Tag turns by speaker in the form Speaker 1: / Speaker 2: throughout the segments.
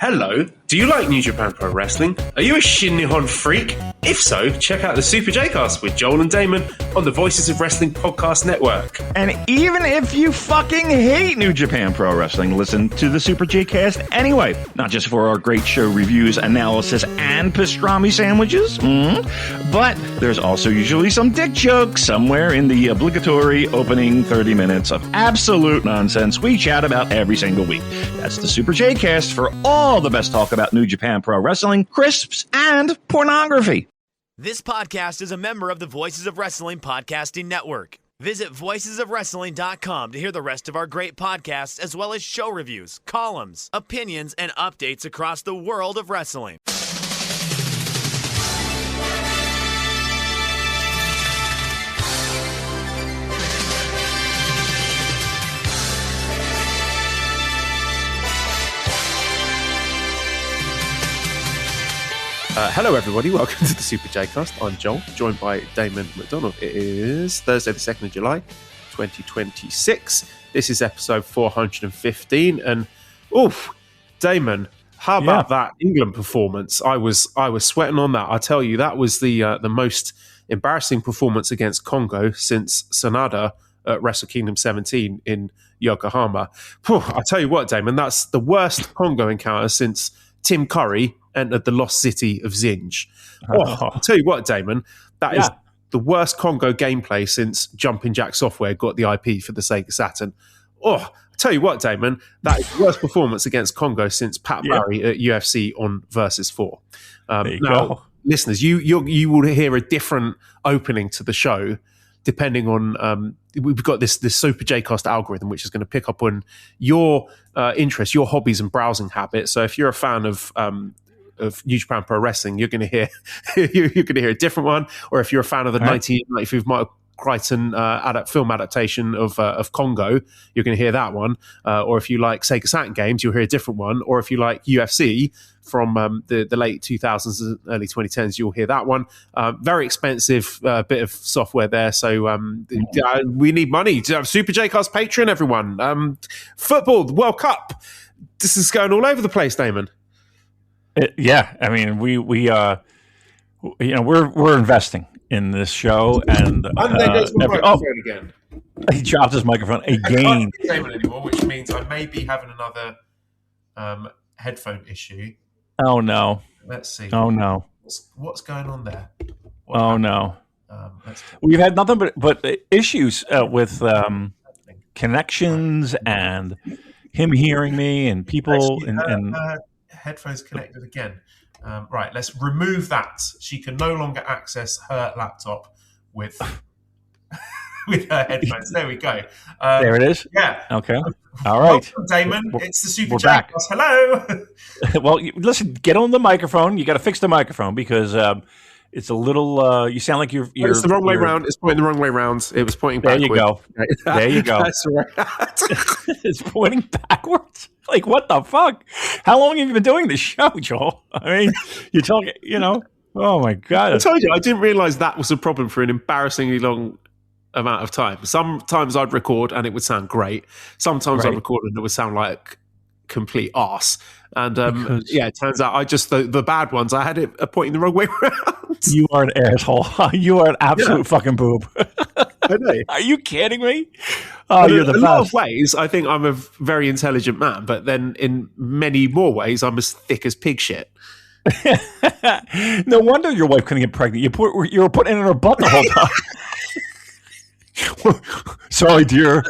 Speaker 1: Hello, do you like New Japan Pro Wrestling? Are you a Shin Nihon freak? If so, check out the Super J-Cast with Joel and Damon on the Voices of Wrestling Podcast Network.
Speaker 2: And even if you fucking hate New Japan Pro Wrestling, listen to the Super J-Cast anyway. Not just for our great show reviews, analysis, and pastrami sandwiches, but there's also usually some dick jokes somewhere in the obligatory opening 30 minutes of absolute nonsense we chat about every single week. That's the Super J-Cast for all the best talk about New Japan Pro Wrestling, crisps, and pornography.
Speaker 3: This podcast is a member of the Voices of Wrestling Podcasting Network. Visit voicesofwrestling.com to hear the rest of our great podcasts, as well as show reviews, columns, opinions, and updates across the world of wrestling.
Speaker 1: Hello everybody, welcome to the Super J-Cast. I'm Joel, joined by Damon McDonald. It is Thursday the 2nd of July, 2026. This is episode 415, and Damon, how about that England performance? I was sweating on that. I tell you, that was the most embarrassing performance against Congo since Sanada at Wrestle Kingdom 17 in Yokohama. I tell you what, Damon, that's the worst Congo encounter since Tim Curry entered the lost city of Zinj. I'll tell you what, Damon, that is the worst Congo gameplay since Jumping Jack Software got the IP for the Sega Saturn. I'll tell you what, Damon, that is the worst performance against Congo since Pat Barry at UFC on Versus 4. Now, listeners, you will hear a different opening to the show depending on we've got this Super J-Cast algorithm which is going to pick up on your interests, your hobbies and browsing habits. So if you're a fan of New Japan Pro Wrestling, you're going to hear a different one. Or if you're a fan of the 1995 Michael Crichton film adaptation of Congo, you're going to hear that one. Or if you like Sega Saturn games, you'll hear a different one. Or if you like UFC from the late 2000s and early 2010s, you'll hear that one. Very expensive bit of software there. So we need money to have Super J-Cast Patreon, everyone. Football, the World Cup. This is going all over the place, Damon.
Speaker 2: I mean, we're investing in this show, and
Speaker 1: there goes my microphone again.
Speaker 2: He dropped his microphone again.
Speaker 1: I can't hear Damon anymore, which means I may be having another headphone issue.
Speaker 2: Oh no!
Speaker 1: Let's see.
Speaker 2: Oh no!
Speaker 1: What's going on there?
Speaker 2: No! We've had nothing but issues with connections and him hearing me and people and
Speaker 1: headphones connected again. Right, let's remove that. She can no longer access her laptop with with her headphones. There we go.
Speaker 2: There it is.
Speaker 1: Yeah.
Speaker 2: Okay. All right.
Speaker 1: Welcome, Damon. It's the Super J-Cast. Hello.
Speaker 2: Well, listen. Get on the microphone. You got to fix the microphone because it's a little. You sound like you're.
Speaker 1: It's the wrong way round. It's pointing the wrong way round. It was pointing backwards.
Speaker 2: There you go. There you go.
Speaker 1: That's right.
Speaker 2: It's pointing backwards. Like, what the fuck? How long have you been doing this show, Joel? I mean, you're talking, oh my God.
Speaker 1: I told you, I didn't realize that was a problem for an embarrassingly long amount of time. Sometimes I'd record and it would sound great. Sometimes I'd record and it would sound like complete arse. And it turns out the bad ones, I had it pointing the wrong way around.
Speaker 2: You are an asshole. You are an absolute fucking boob.
Speaker 1: I know.
Speaker 2: Are you kidding me? Oh, you're the best.
Speaker 1: In a lot of ways, I think I'm a very intelligent man, but then in many more ways, I'm as thick as pig shit.
Speaker 2: No wonder your wife couldn't get pregnant. You were putting it in her butt the whole time. Sorry, dear.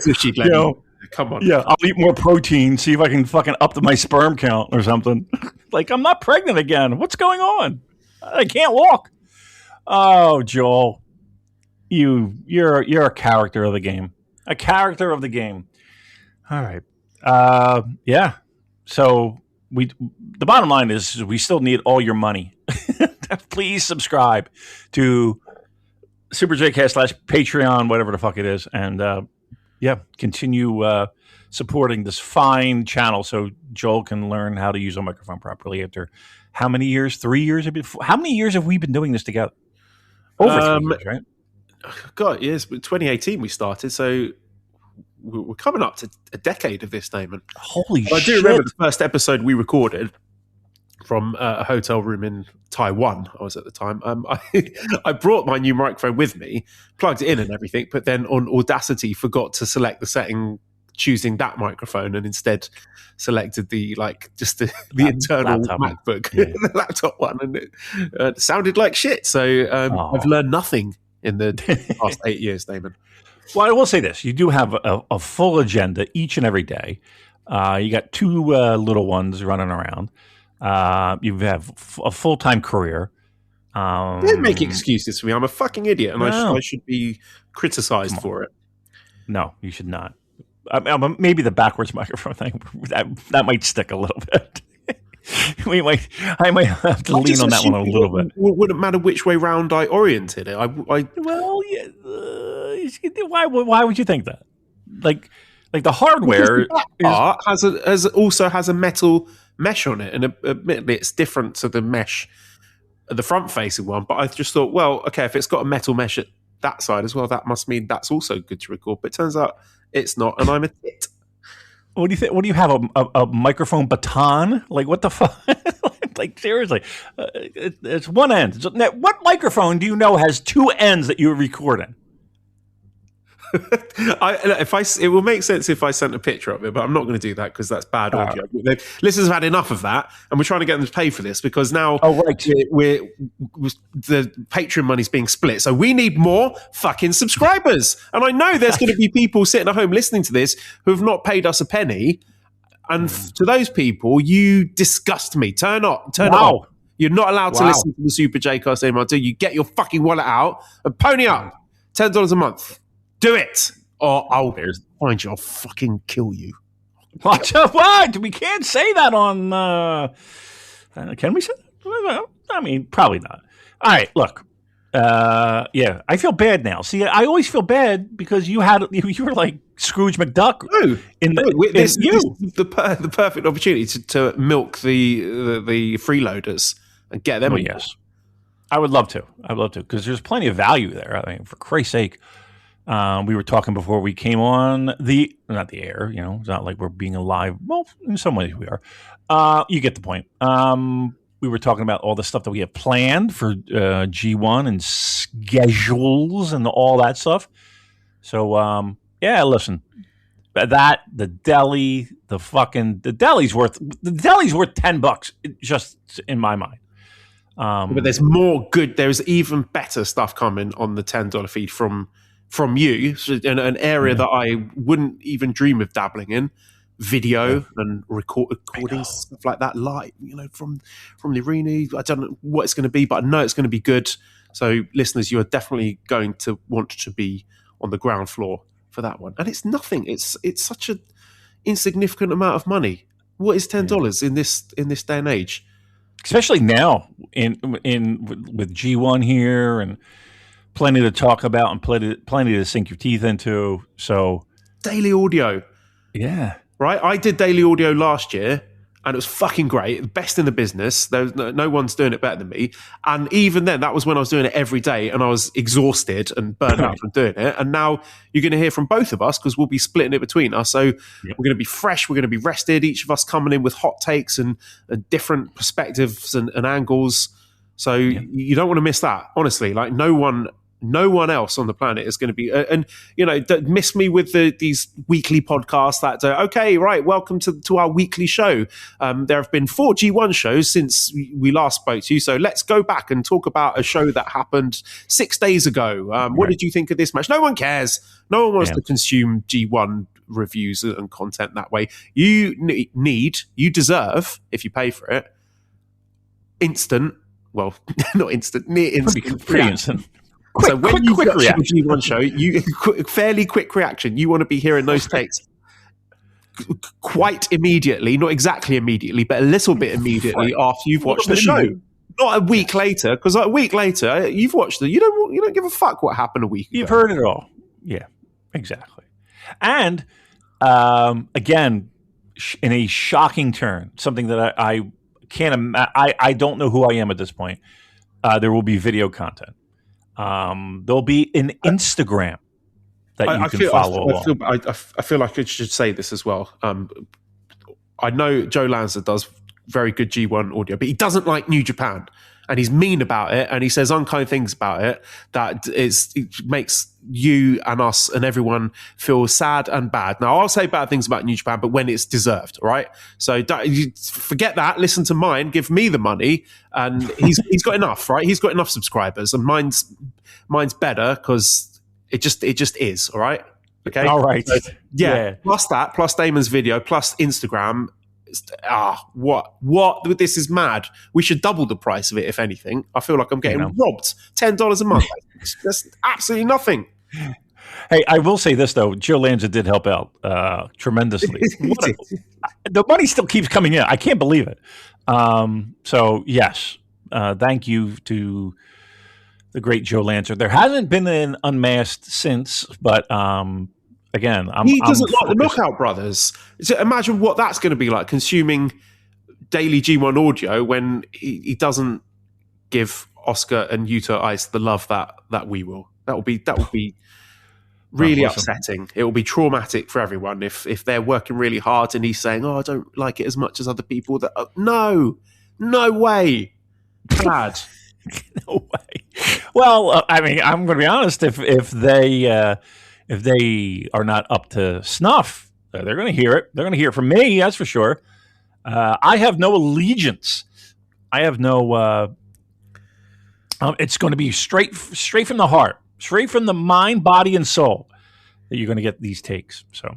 Speaker 1: Come on.
Speaker 2: Yeah, I'll eat more protein, see if I can fucking up my sperm count or something. Like, I'm not pregnant again. What's going on? I can't walk. Oh, Joel. You're a character of the game. A character of the game. All right. So the bottom line is we still need all your money. Please subscribe to Super J-Cast / Patreon, whatever the fuck it is, and continue supporting this fine channel so Joel can learn how to use a microphone properly after how many years? 3 years? How many years have we been doing this together? Over 3 years, right?
Speaker 1: God, yes, 2018 we started, so we're coming up to a decade of this, Damon.
Speaker 2: Holy shit.
Speaker 1: I do remember the first episode we recorded. from a hotel room in Taiwan. I was at the time. I brought my new microphone with me, plugged it in and everything, but then on Audacity forgot to select the setting choosing that microphone and instead selected the internal
Speaker 4: laptop
Speaker 1: MacBook, the laptop one, and it sounded like shit. So I've learned nothing in the past 8 years, Damon.
Speaker 4: Well, I will say this: you do have a full agenda each and every day. You got two little ones running around. You have a full-time career.
Speaker 1: Don't make excuses for me. I'm a fucking idiot, and I should be criticized for it.
Speaker 4: No, you should not. Maybe the backwards microphone thing that might stick a little bit. I might have to lean on that one a little bit.
Speaker 1: Wouldn't matter which way round I oriented it.
Speaker 4: Why would you think that? Like the hardware
Speaker 1: has a metal mesh on it, and admittedly it's different to the mesh, the front-facing one. But I just thought, well, okay, if it's got a metal mesh at that side as well, that must mean that's also good to record. But it turns out it's not, and I'm a tit.
Speaker 4: What do you think? What do you have? A microphone baton? Like what the fuck? Like seriously, it's one end. What microphone do you know has two ends that you're recording?
Speaker 1: It will make sense if I sent a picture of it, but I'm not going to do that because that's bad audio. Listeners have had enough of that, and we're trying to get them to pay for this because now we're the Patreon money's being split, so we need more fucking subscribers. And I know there's going to be people sitting at home listening to this who have not paid us a penny, and to those people, you disgust me. Turn off. You're not allowed to listen to the Super J-Cast anymore until you get your fucking wallet out and pony up $10 a month. Do it, or I'll find you. I'll fucking kill you.
Speaker 4: What? We can't say that on. Can we say that? I mean, probably not. All right, look. I feel bad now. See, I always feel bad because you were like Scrooge McDuck.
Speaker 1: This is the perfect opportunity to milk the freeloaders and get them.
Speaker 4: Oh, yes, I would love to. Because there's plenty of value there. I mean, for Christ's sake. We were talking before we came on not the air, it's not like we're being alive. Well, in some ways we are. You get the point. We were talking about all the stuff that we have planned for G1 and schedules and all that stuff. So, listen, the deli's worth $10 just in my mind.
Speaker 1: But there's more good. There's even better stuff coming on the $10 feed from you, in an area that I wouldn't even dream of dabbling in, video and recording stuff like that live, from the arena. I don't know what it's going to be, but I know it's going to be good. So listeners, you are definitely going to want to be on the ground floor for that one. And it's nothing. It's such an insignificant amount of money. What is $10 in this day and age?
Speaker 4: Especially now with G1 here and plenty to talk about and plenty to sink your teeth into. So
Speaker 1: daily audio.
Speaker 4: Yeah.
Speaker 1: Right? I did daily audio last year and it was fucking great. The best in the business. There's no one's doing it better than me. And even then, that was when I was doing it every day and I was exhausted and burned out from doing it. And now you're going to hear from both of us because we'll be splitting it between us. So we're going to be fresh. We're going to be rested. Each of us coming in with hot takes and different perspectives and angles. So you don't want to miss that. Honestly, like no one else on the planet is going to be, miss me with these weekly podcasts that, okay, right, welcome to our weekly show. There have been 4 G1 shows since we last spoke to you, so let's go back and talk about a show that happened 6 days ago. What did you think of this match? No one cares. No one wants to consume G1 reviews and content that way. You deserve, if you pay for it, instant, well, not instant, near instant.
Speaker 4: Pretty instant.
Speaker 1: So when you watch a G1 show, fairly quick reaction. You want to be hearing those takes quite immediately, not exactly immediately, but a little bit immediately after you've watched the show. Not a week later, because a week later you've watched it. You don't give a fuck what happened a week ago.
Speaker 4: You've heard it all. Yeah, exactly. And again, in a shocking turn, something that I can't. I don't know who I am at this point. There will be video content. There'll be an Instagram that you can follow along.
Speaker 1: I feel like I should say this as well. I know Joe Lanza does very good G1 audio, but he doesn't like New Japan, and he's mean about it, and he says unkind things about it it makes you and us and everyone feel sad and bad. Now, I'll say bad things about New Japan, but when it's deserved, right? So you forget that. Listen to mine. Give me the money, and he's got enough, right? He's got enough subscribers, and mine's better because it just is, all right? Okay,
Speaker 4: all right,
Speaker 1: so, yeah. Plus that, plus Damon's video, plus Instagram. What? This is mad. We should double the price of it, if anything. I feel like I'm getting robbed. $10 a month. That's absolutely nothing.
Speaker 4: Hey, I will say this though: Joe Lanza did help out tremendously. The money still keeps coming in. I can't believe it. So yes, thank you to the great Joe Lanza. There hasn't been an Unmasked since, but again,
Speaker 1: he doesn't like the Knockout Brothers. So imagine what that's going to be like consuming daily G1 audio when he doesn't give Oscar and Yuta Ice the love that we will. That will be really upsetting. It will be traumatic for everyone if they're working really hard and he's saying, "Oh, I don't like it as much as other people." No way, bad.
Speaker 4: No way. Well, I mean, I'm going to be honest. If they are not up to snuff, they're going to hear it. They're going to hear it from me. That's for sure. I have no allegiance. I have no. It's going to be straight from the heart, straight from the mind, body, and soul that you're going to get these takes. So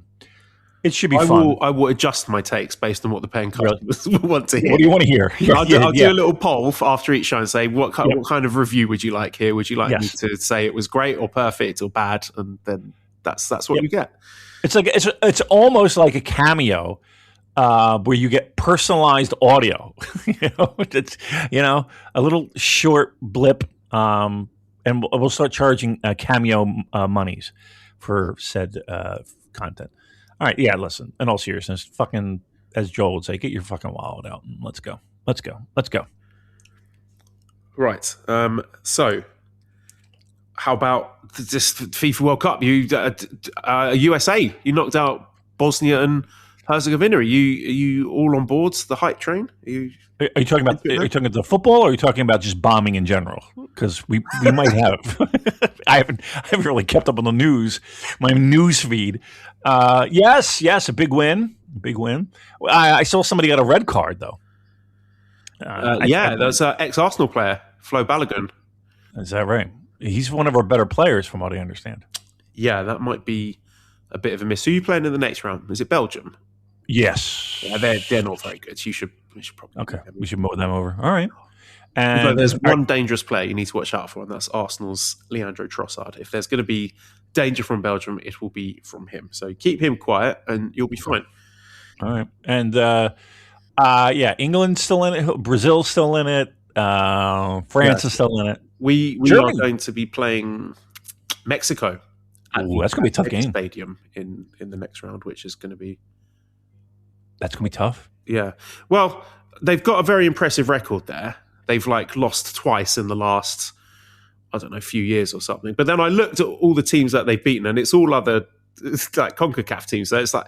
Speaker 4: it should be fun.
Speaker 1: I will adjust my takes based on what the paying customers want to hear.
Speaker 4: What do you want to hear?
Speaker 1: I'll do a little poll after each show and say, what kind of review would you like here? Would you like me to say it was great or perfect or bad? And then that's what you get.
Speaker 4: It's like it's almost like a cameo where you get personalized audio. It's a little short blip, and we'll start charging cameo monies for said content. All right, yeah. Listen, in all seriousness, fucking, as Joel would say, get your fucking wallet out and let's go.
Speaker 1: Right. So, how about this FIFA World Cup? You USA, you knocked out Bosnia and Herzegovina. Are you all on board the hype train? Are you talking about the football, or are you talking about just bombing in general? Because we might have. I haven't really kept up on the news, my news feed. Yes, a big win. I saw somebody got a red card though. That's an ex-Arsenal player, Flo Balogun.
Speaker 4: Is that right? He's one of our better players, from what I understand.
Speaker 1: Yeah, that might be a bit of a miss. Who are you playing in the next round? Is it Belgium?
Speaker 4: Yes.
Speaker 1: Yeah, they're not very good. So we should probably.
Speaker 4: Okay, we should mow them over. All right. And
Speaker 1: but there's one dangerous player you need to watch out for, and that's Arsenal's Leandro Trossard. If there's going to be danger from Belgium, it will be from him. So keep him quiet, and you'll be fine.
Speaker 4: All right. And England's still in it. Brazil's still in it. France is still in it.
Speaker 1: We are going to be playing Mexico.
Speaker 4: That's going to be a tough game.
Speaker 1: Stadium in the next round, which is going to be.
Speaker 4: That's going to be tough.
Speaker 1: Yeah. Well, they've got a very impressive record there. They've lost twice in the last, few years or something. But then I looked at all the teams that they've beaten, and it's all other like CONCACAF teams. So it's like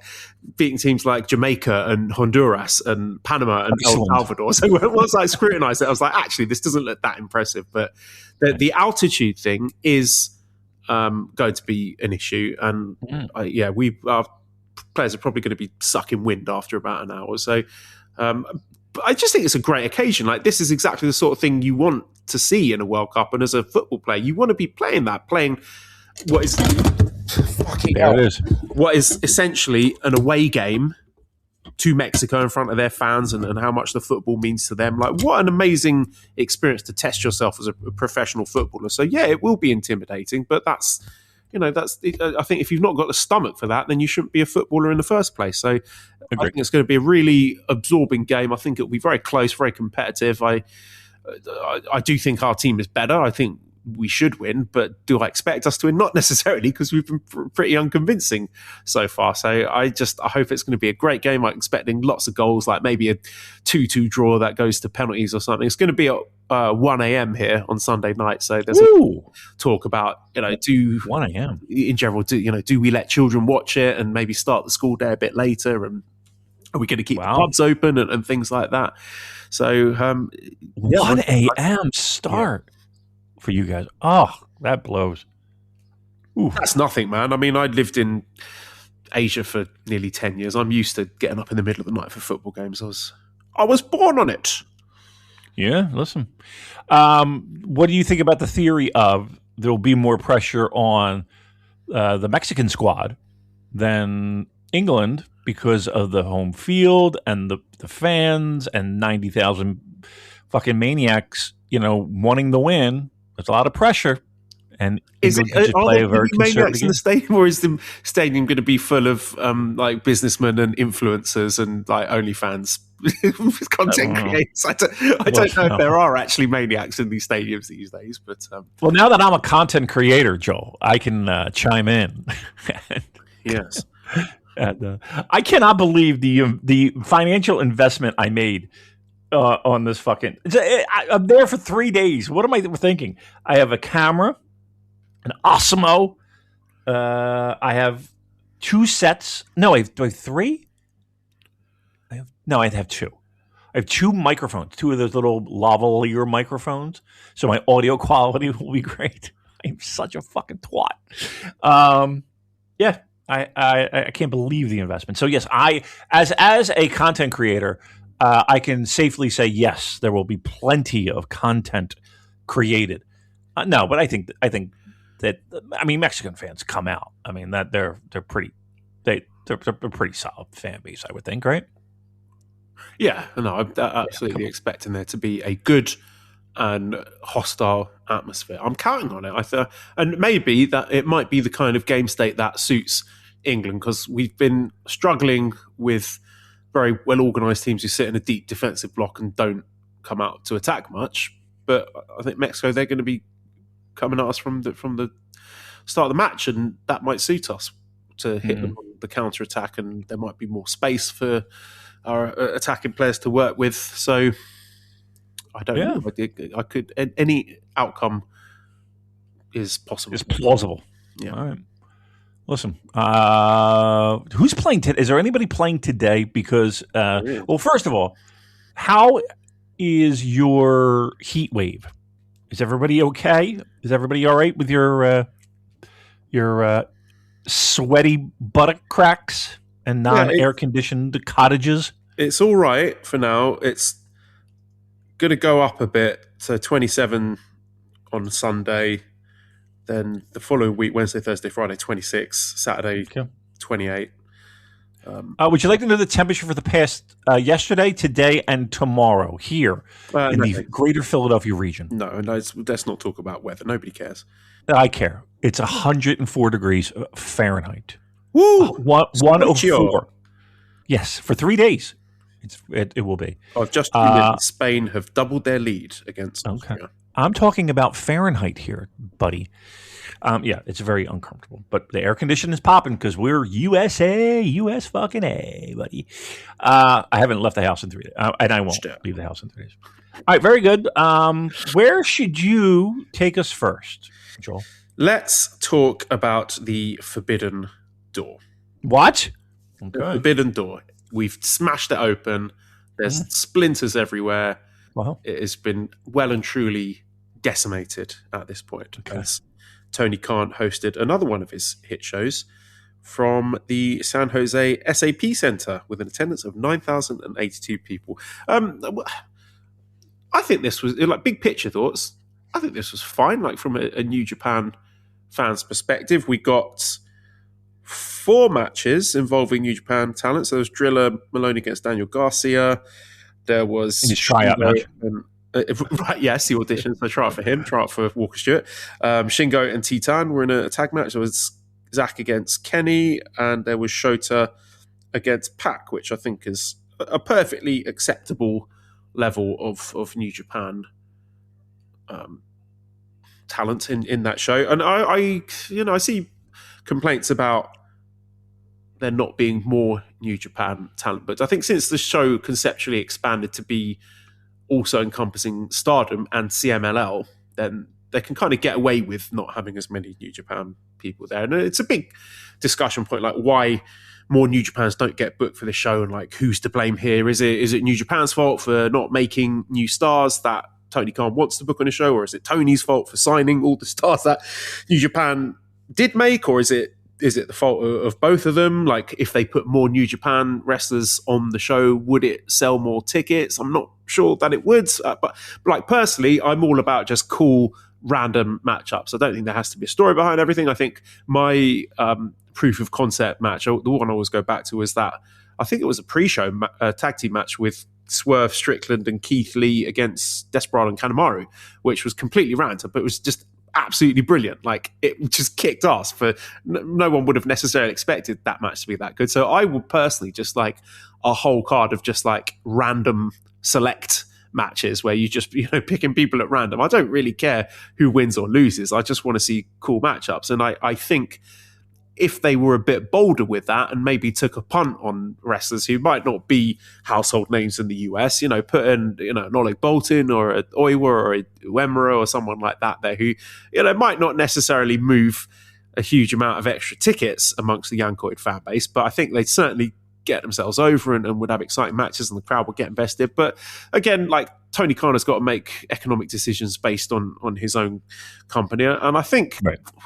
Speaker 1: beating teams like Jamaica and Honduras and Panama and El Salvador. So once I scrutinized it, I was like, actually, this doesn't look that impressive. But the altitude thing is going to be an issue. And our players are probably going to be sucking wind after about an hour. So but I just think it's a great occasion. Like, this is exactly the sort of thing you want to see in a World Cup. And as a football player, you want to be playing what is what is essentially an away game to Mexico in front of their fans, and how much the football means to them. Like, what an amazing experience to test yourself as a professional footballer. So yeah, it will be intimidating, but that's I think if you've not got the stomach for that, then you shouldn't be a footballer in the first place. So I think it's going to be a really absorbing game. I think it'll be very close, very competitive. I do think our team is better. I think we should win, but do I expect us to win? Not necessarily, because we've been pretty unconvincing so far. So I hope it's going to be a great game. I'm expecting lots of goals, like maybe a 2-2 draw that goes to penalties or something. It's going to be at 1 a.m. here on Sunday night. So there's talk about, do
Speaker 4: 1 a.m.
Speaker 1: in general, do we let children watch it and maybe start the school day a bit later? And Are we going to keep the pubs open and things like that? So
Speaker 4: 1 a.m. start for you guys. Oh, that blows. Ooh.
Speaker 1: That's nothing, man. I mean, I lived in Asia for nearly 10 years. I'm used to getting up in the middle of the night for football games. I was born on it.
Speaker 4: Yeah, listen. What do you think about the theory of there'll be more pressure on the Mexican squad than England because of the home field and the fans and 90,000 fucking maniacs, wanting to win? There's a lot of pressure. And are there going to be maniacs
Speaker 1: in the stadium, or is the stadium going to be full of like businessmen and influencers and like OnlyFans content creators? I don't know if there are actually maniacs in these stadiums these days. But
Speaker 4: well, now that I'm a content creator, Joel, I can chime in.
Speaker 1: Yes,
Speaker 4: and I cannot believe the financial investment I made on this fucking. I'm there for 3 days. What am I thinking? I have a camera. An Osmo. I have 2 sets. No, do I have 3? I have 2. I have 2 microphones, 2 of those little lavalier microphones. So my audio quality will be great. I'm such a fucking twat. Yeah, I can't believe the investment. So yes, I as a content creator, I can safely say yes, there will be plenty of content created. No, but I think that Mexican fans come out. I mean that they're pretty solid fan base, I would think, right?
Speaker 1: Yeah, no, I'm absolutely expecting there to be a good and hostile atmosphere. I'm counting on it. And maybe that it might be the kind of game state that suits England, because we've been struggling with very well organised teams who sit in a deep defensive block and don't come out to attack much. But I think Mexico, they're going to be coming at us from the start of the match, and that might suit us to hit them on the counter attack, and there might be more space for our attacking players to work with. So I don't know. I could any outcome is possible.
Speaker 4: It's plausible.
Speaker 1: Yeah.
Speaker 4: All right. Listen, who's playing today? Is there anybody playing today? Because well, first of all, how is your heat wave? Is everybody okay? Is everybody all right with your sweaty buttock cracks and non-air conditioned cottages?
Speaker 1: It's all right for now. It's going to go up a bit. So 27 on Sunday, then the following week, Wednesday, Thursday, Friday, 26, Saturday, 28.
Speaker 4: Would you like to know the temperature for the past yesterday, today, and tomorrow here in the greater Philadelphia region?
Speaker 1: No, let's not talk about weather. Nobody cares.
Speaker 4: I care. It's 104 degrees Fahrenheit.
Speaker 1: Woo!
Speaker 4: 104. Yes, for 3 days. It will be.
Speaker 1: I've just read Spain have doubled their lead against Austria.
Speaker 4: I'm talking about Fahrenheit here, buddy. Yeah, it's very uncomfortable. But the air conditioning is popping because we're USA, US fucking A, buddy. I haven't left the house in 3 days. And I won't leave the house in 3 days. All right, very good. Where should you take us first, Joel?
Speaker 1: Let's talk about the Forbidden Door.
Speaker 4: What?
Speaker 1: Okay. The Forbidden Door. We've smashed it open. There's splinters everywhere.
Speaker 4: Wow.
Speaker 1: It has been well and truly decimated at this point. Okay. As Tony Khan hosted another one of his hit shows from the San Jose SAP Center with an attendance of 9,082 people. I think this was, like, big picture thoughts, I think this was fine, like from a New Japan fan's perspective. We got 4 matches involving New Japan talent. So there was Drilla Moloney against Daniel Garcia. There was
Speaker 4: in his tryout match.
Speaker 1: Right, yes, the auditions. So tryout for him, tryout for Walker Stewart. Shingo and Titan were in a tag match. There was Zack against Kenny, and there was Shota against Pac, which I think is a perfectly acceptable level of New Japan talent in that show. And I see complaints about there not being more New Japan talent, but I think since the show conceptually expanded to be also encompassing Stardom and CMLL, then they can kind of get away with not having as many New Japan people there. And it's a big discussion point, like why more New Japans don't get booked for the show, and like, who's to blame here? Is it New Japan's fault for not making new stars that Tony Khan wants to book on a show, or is it Tony's fault for signing all the stars that New Japan did make, or is it the fault of both of them? Like, if they put more New Japan wrestlers on the show, would it sell more tickets? I'm not sure that it would, but like, personally, I'm all about just cool random matchups. I don't think there has to be a story behind everything. I think my proof of concept match, the one I always go back to, was that I think it was a pre-show tag team match with Swerve Strickland and Keith Lee against Desperado and Kanemaru, which was completely random, but it was just absolutely brilliant. Like, it just kicked ass. For no one would have necessarily expected that match to be that good. So I would personally just like a whole card of just like random select matches where you just, picking people at random. I don't really care who wins or loses. I just want to see cool matchups. And I think if they were a bit bolder with that and maybe took a punt on wrestlers who might not be household names in the US, put in, an Oleg Boltin or a Oiwa or a Uemura or someone like that there who, might not necessarily move a huge amount of extra tickets amongst the Yankoid fan base, but I think they'd certainly get themselves over and would have exciting matches and the crowd would get invested. But again, like, Tony Khan has got to make economic decisions based on his own company. And I think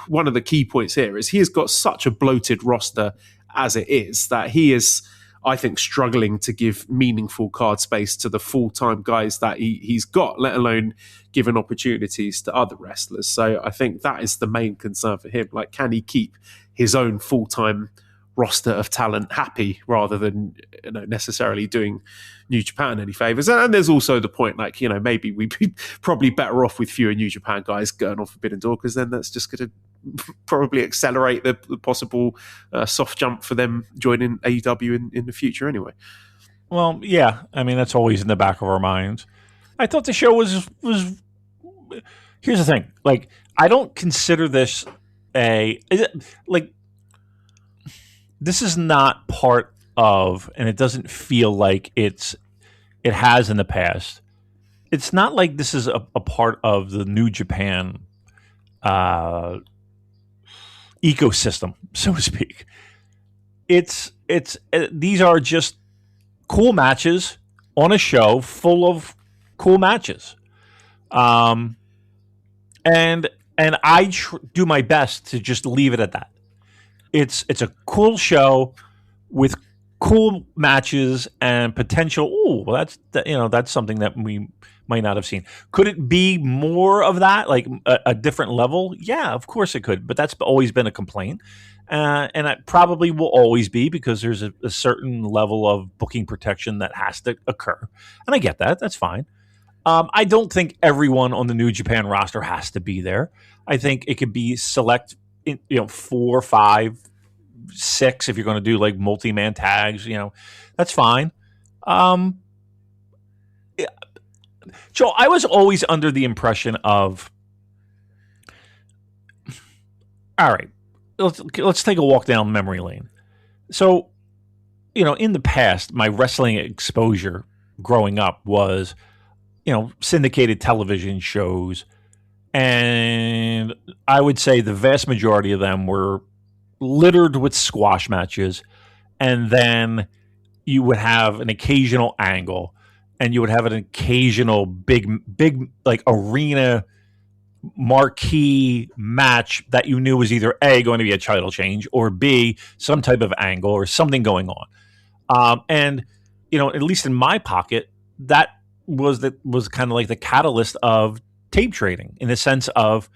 Speaker 1: one of the key points here is he has got such a bloated roster as it is that he is, I think, struggling to give meaningful card space to the full-time guys that he's got, let alone giving opportunities to other wrestlers. So I think that is the main concern for him. Like, can he keep his own full-time roster of talent happy rather than necessarily doing New Japan any favors? And there's also the point, like, maybe we'd be probably better off with fewer New Japan guys going on Forbidden Door, because then that's just going to probably accelerate the possible soft jump for them joining AEW in the future anyway.
Speaker 4: Well, yeah, I mean, that's always in the back of our minds. I thought the show was here's the thing, like, I don't consider this this is not part of, and it doesn't feel like it has in the past. It's not like this is a part of the New Japan ecosystem, so to speak. These are just cool matches on a show full of cool matches, and I do my best to just leave it at that. It's a cool show with cool matches and potential. Oh, well, that's something that we might not have seen. Could it be more of that, like a different level? Yeah, of course it could. But that's always been a complaint, and it probably will always be, because there's a certain level of booking protection that has to occur, and I get that. That's fine. I don't think everyone on the New Japan roster has to be there. I think it could be select. 4, 5, 6 if you're going to do like multi-man tags, that's fine. Joe, I was always under the impression of, all right, let's take a walk down memory lane. So, in the past, my wrestling exposure growing up was, syndicated television shows. And I would say the vast majority of them were littered with squash matches. And then you would have an occasional angle, and you would have an occasional big like arena marquee match that you knew was either A, going to be a title change, or B, some type of angle or something going on. And, at least in my pocket, that was kind of like the catalyst of tape trading, in the sense of,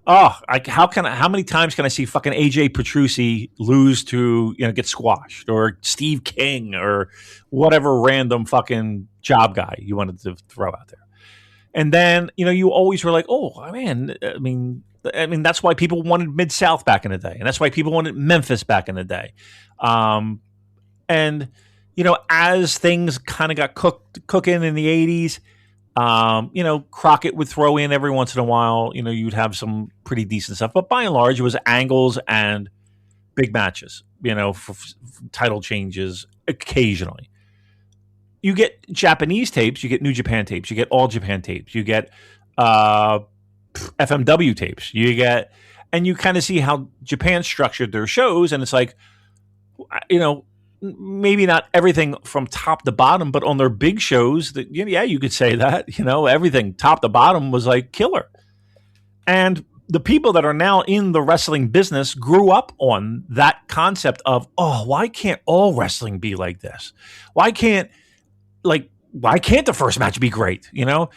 Speaker 4: how many times can I see fucking AJ Petrucci lose to, get squashed, or Steve King, or whatever random fucking job guy you wanted to throw out there. And then, you always were like, oh man, I mean, that's why people wanted Mid-South back in the day. And that's why people wanted Memphis back in the day. And, as things kind of got cooking in the 80s, Crockett would throw in every once in a while. You'd have some pretty decent stuff, but by and large, it was angles and big matches. For title changes occasionally. You get Japanese tapes, you get New Japan tapes, you get All Japan tapes, you get FMW tapes, and you kind of see how Japan structured their shows, and it's like, you know, maybe not everything from top to bottom, but on their big shows, that yeah, you could say that, you know, everything top to bottom was like killer. And the people that are now in the wrestling business grew up on that concept of, oh, why can't all wrestling be like this? Why can't the first match be great? You know,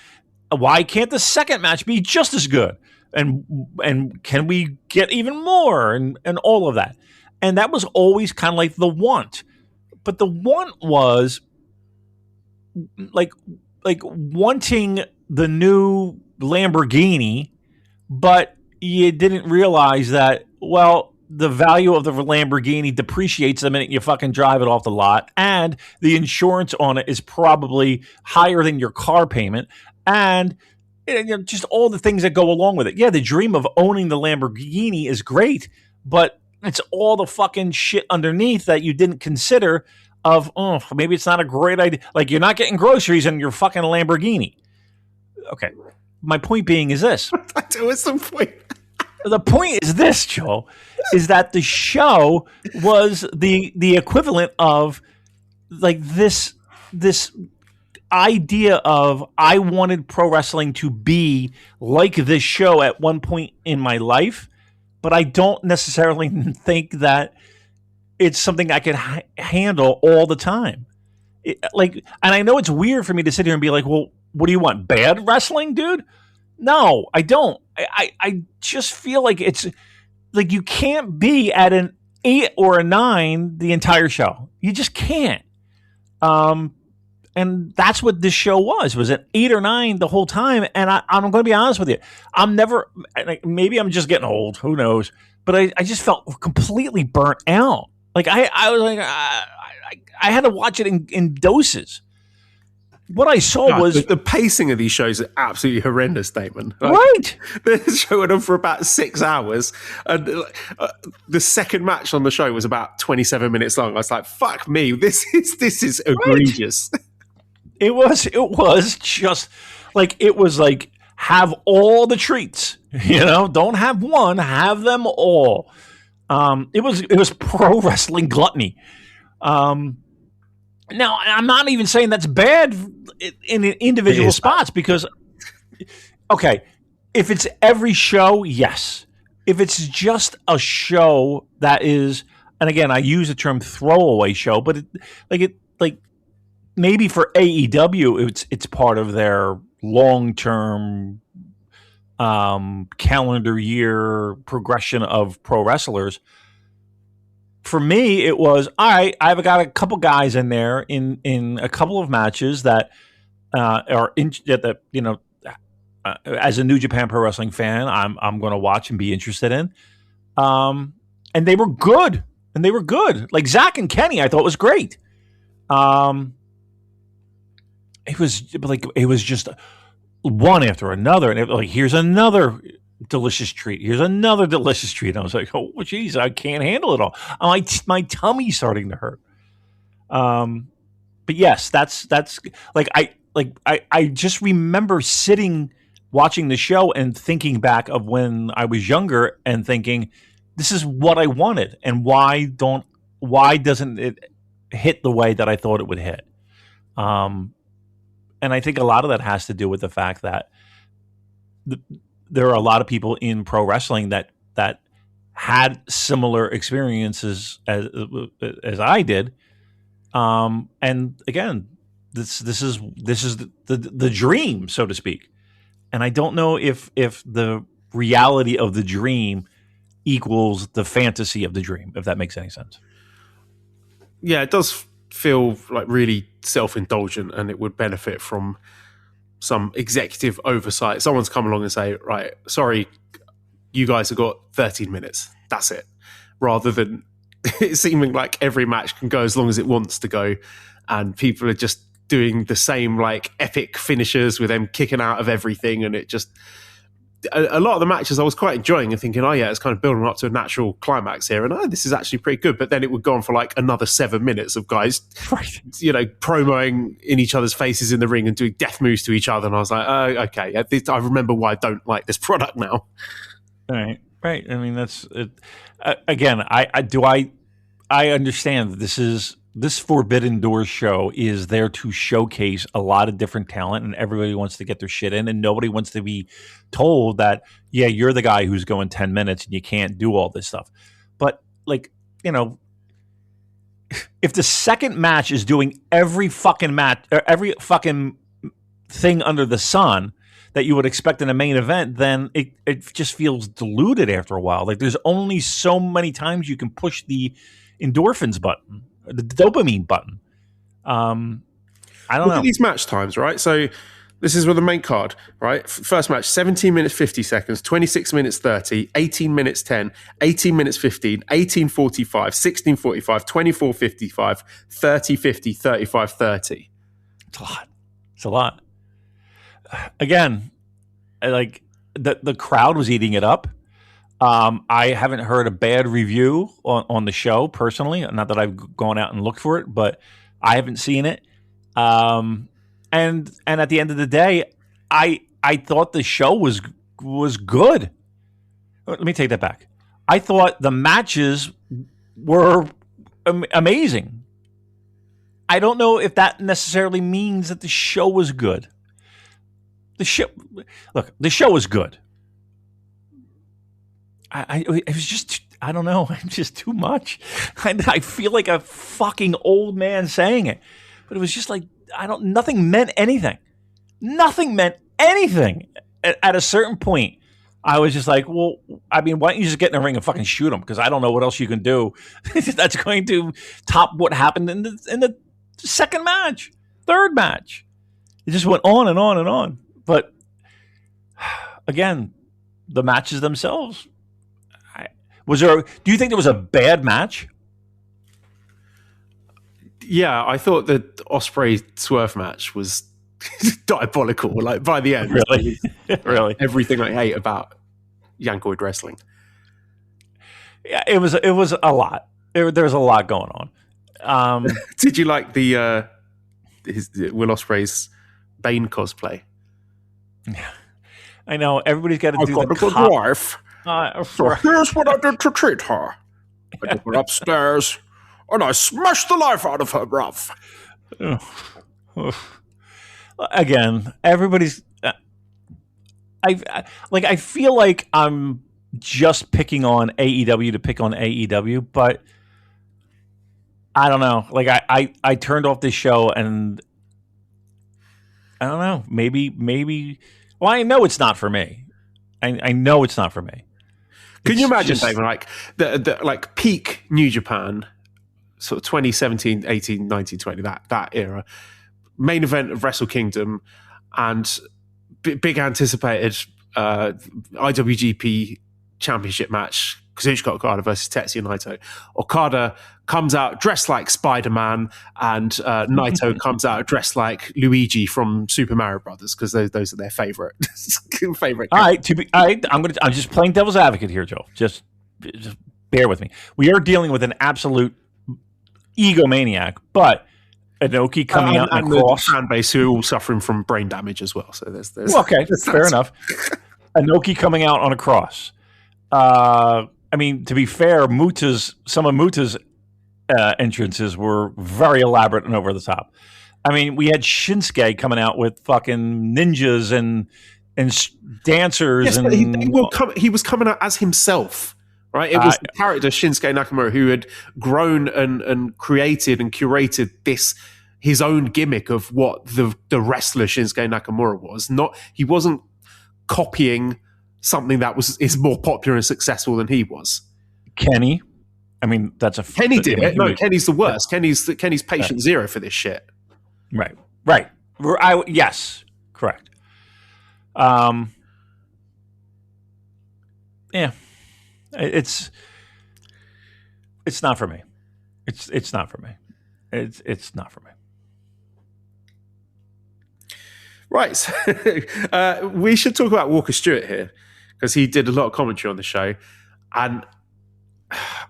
Speaker 4: why can't the second match be just as good? And can we get even more? And all of that. And that was always kind of like the want. But the want was like wanting the new Lamborghini, but you didn't realize that, well, the value of the Lamborghini depreciates the minute you fucking drive it off the lot, and the insurance on it is probably higher than your car payment, and just all the things that go along with it. Yeah, the dream of owning the Lamborghini is great, but it's all the fucking shit underneath that you didn't consider of, oh, maybe it's not a great idea. Like, you're not getting groceries in your fucking Lamborghini. Okay. My point being is this.
Speaker 1: What's the point?
Speaker 4: The point is this, Joe, is that the show was the equivalent of like this idea of, I wanted pro wrestling to be like this show at one point in my life, but I don't necessarily think that it's something I can handle all the time. And I know it's weird for me to sit here and be like, well, what do you want? Bad wrestling, dude? No, I don't. I just feel like it's like you can't be at an 8 or a 9 the entire show. You just can't. And that's what this show was an 8 or 9 the whole time. And I'm going to be honest with you. I'm never, maybe I'm just getting old. Who knows? But I just felt completely burnt out. Like I was like, I had to watch it in doses. What I saw was
Speaker 1: the pacing of these shows is absolutely horrendous, Damon.
Speaker 4: Right.
Speaker 1: The show went on for about 6 hours, and the second match on the show was about 27 minutes long. I was like, "Fuck me, this is egregious."
Speaker 4: Right. It was just like, it was like, have all the treats, you know, don't have one, have them all. It was pro wrestling gluttony. Now, I'm not even saying that's bad in individual spots, because, okay, if it's every show, yes. If it's just a show that is, and again, I use the term throwaway show, but maybe for AEW, it's part of their long-term calendar year progression of pro wrestlers. For me, it was, all right, I've got a couple guys in there in a couple of matches that are that you know, as a New Japan Pro Wrestling fan, I'm going to watch and be interested in. And they were good. Like Zack and Kenny, I thought was great. It was just one after another, and here's another delicious treat. Here's another delicious treat. And I was like, oh, geez, I can't handle it all. My tummy's starting to hurt. But yes, that's like I just remember watching the show and thinking back of when I was younger and thinking, this is what I wanted, and why doesn't it hit the way that I thought it would hit? And I think a lot of that has to do with the fact that there are a lot of people in pro wrestling that had similar experiences as I did. And again, this is the dream, so to speak. And I don't know if the reality of the dream equals the fantasy of the dream, if that makes any sense.
Speaker 1: Yeah, it does feel like really self-indulgent, and it would benefit from some executive oversight. Someone's come along and say, right, sorry, you guys have got 13 minutes. That's it. Rather than it seeming like every match can go as long as it wants to go, and people are just doing the same like epic finishers with them kicking out of everything. And it just, a lot of the matches I was quite enjoying and thinking, oh yeah, it's kind of building up to a natural climax here, and this is actually pretty good. But then it would go on for like another 7 minutes of guys, you know, promoing in each other's faces in the ring and doing death moves to each other. And I was like, oh, okay, I remember why I don't like this product now.
Speaker 4: Right. I mean, that's it. Again, I understand that this Forbidden Doors show is there to showcase a lot of different talent, and everybody wants to get their shit in, and nobody wants to be told that, yeah, you're the guy who's going 10 minutes and you can't do all this stuff. But, like, you know, if the second match is doing every fucking match, or every fucking thing under the sun that you would expect in a main event, then it just feels diluted after a while. Like, there's only so many times you can push the endorphins button, the dopamine button. I don't know.
Speaker 1: Look at these match times, right? So this is with the main card, right? First match, 17 minutes 50 seconds, 26 minutes 30, 18 minutes 10, 18 minutes 15, 18:45, 16:45, 24:55, 30:50, 35:30.
Speaker 4: It's a lot. It's a lot. Again, like the crowd was eating it up. I haven't heard a bad review on the show personally. Not that I've gone out and looked for it, but I haven't seen it. And at the end of the day, I thought the show was good. Let me take that back. I thought the matches were amazing. I don't know if that necessarily means that the show was good. The show was good. It was just, I don't know. It's just too much. I feel like a fucking old man saying it, but it was just like, nothing meant anything. Nothing meant anything. At a certain point, I was just like, well, I mean, why don't you just get in the ring and fucking shoot him? Because I don't know what else you can do that's going to top what happened in the second match, third match. It just went on and on and on. But again, the matches themselves. Do you think there was a bad match?
Speaker 1: Yeah, I thought the Ospreay Swerve match was diabolical. Like, by the end,
Speaker 4: really, really,
Speaker 1: everything I hate about Yankoid wrestling.
Speaker 4: Yeah, it was a lot. There was a lot going on.
Speaker 1: Did you like the Will Ospreay's Bane cosplay?
Speaker 4: I know everybody's got to do
Speaker 1: I've got a good wife. So here's what I did to treat her. I took her upstairs and I smashed the life out of her, bruv.
Speaker 4: Again, everybody's. I feel like I'm just picking on AEW to pick on AEW, but I don't know. Like I turned off this show and I don't know. Maybe. Well, I know it's not for me. I know it's not for me.
Speaker 1: Can you imagine, Damon, like the like peak New Japan, sort of 2017, 18, 19, 20, that era, main event of Wrestle Kingdom, and big anticipated IWGP Championship match, Kazuchika Okada versus Tetsuya Naito. Okada comes out dressed like Spider-Man, and Naito comes out dressed like Luigi from Super Mario Brothers, because those are their favorite.
Speaker 4: All right, I'm just playing devil's advocate here, Joe. Just bear with me. We are dealing with an absolute egomaniac, but Inoki coming out and
Speaker 1: the fan base who are all suffering from brain damage as well. So there's
Speaker 4: okay, fair enough. Inoki coming out on a cross. I mean, to be fair, some of Muta's entrances were very elaborate and over the top. I mean, we had Shinsuke coming out with fucking ninjas and dancers.
Speaker 1: Yes,
Speaker 4: and
Speaker 1: but he was coming out as himself, right? It was the character Shinsuke Nakamura who had grown and created and curated his own gimmick of what the wrestler Shinsuke Nakamura was. He wasn't copying something that is more popular and successful than he was.
Speaker 4: Kenny, I mean, that's a
Speaker 1: Kenny did it. No, Kenny's the worst. Kenny's patient zero for this shit.
Speaker 4: Right. Yes, correct. Yeah, it's not for me. It's not for me. It's not for me.
Speaker 1: Right. So, we should talk about Walker Stewart here, because he did a lot of commentary on the show. And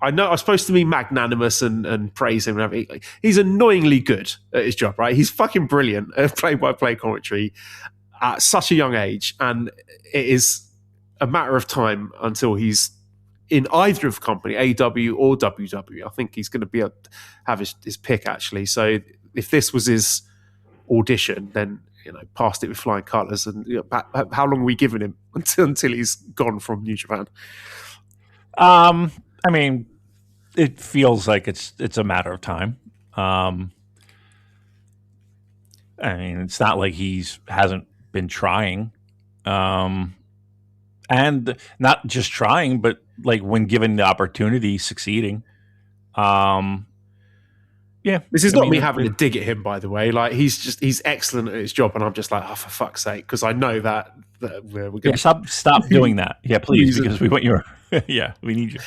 Speaker 1: I know I was supposed to be magnanimous and praise him and everything. He's annoyingly good at his job, right? He's fucking brilliant at play-by-play commentary at such a young age. And it is a matter of time until he's in either of the company, AEW or WWE. I think he's going to be able to have his pick, actually. So if this was his audition, then passed it with flying colours. And how long are we giving him until he's gone from New Japan?
Speaker 4: I mean, it feels like it's a matter of time. I mean, it's not like hasn't been trying, and not just trying, but like when given the opportunity, succeeding. Yeah,
Speaker 1: this is not me having to dig at him, by the way. Like he's excellent at his job, and I'm just like, oh, for fuck's sake, because I know that we're going
Speaker 4: to stop doing that. Yeah, please, because we want your yeah, we need you.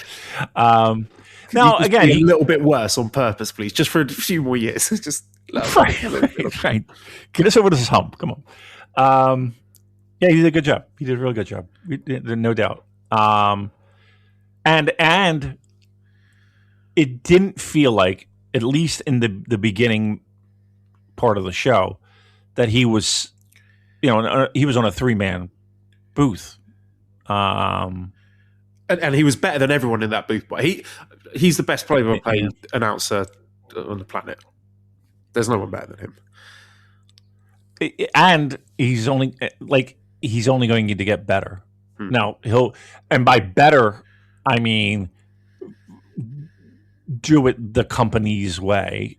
Speaker 4: Now again,
Speaker 1: a little bit worse on purpose, please, just for a few more years. Just
Speaker 4: right. Get us over this hump. Come on. Yeah, he did a good job. He did a real good job. No doubt. And it didn't feel like, at least in the beginning part of the show, that he was, he was on a 3-man booth.
Speaker 1: And he was better than everyone in that booth. But he's the best play-by-play announcer on the planet. There's no one better than him.
Speaker 4: And he's only going to get better. Now and by better, I mean do it the company's way,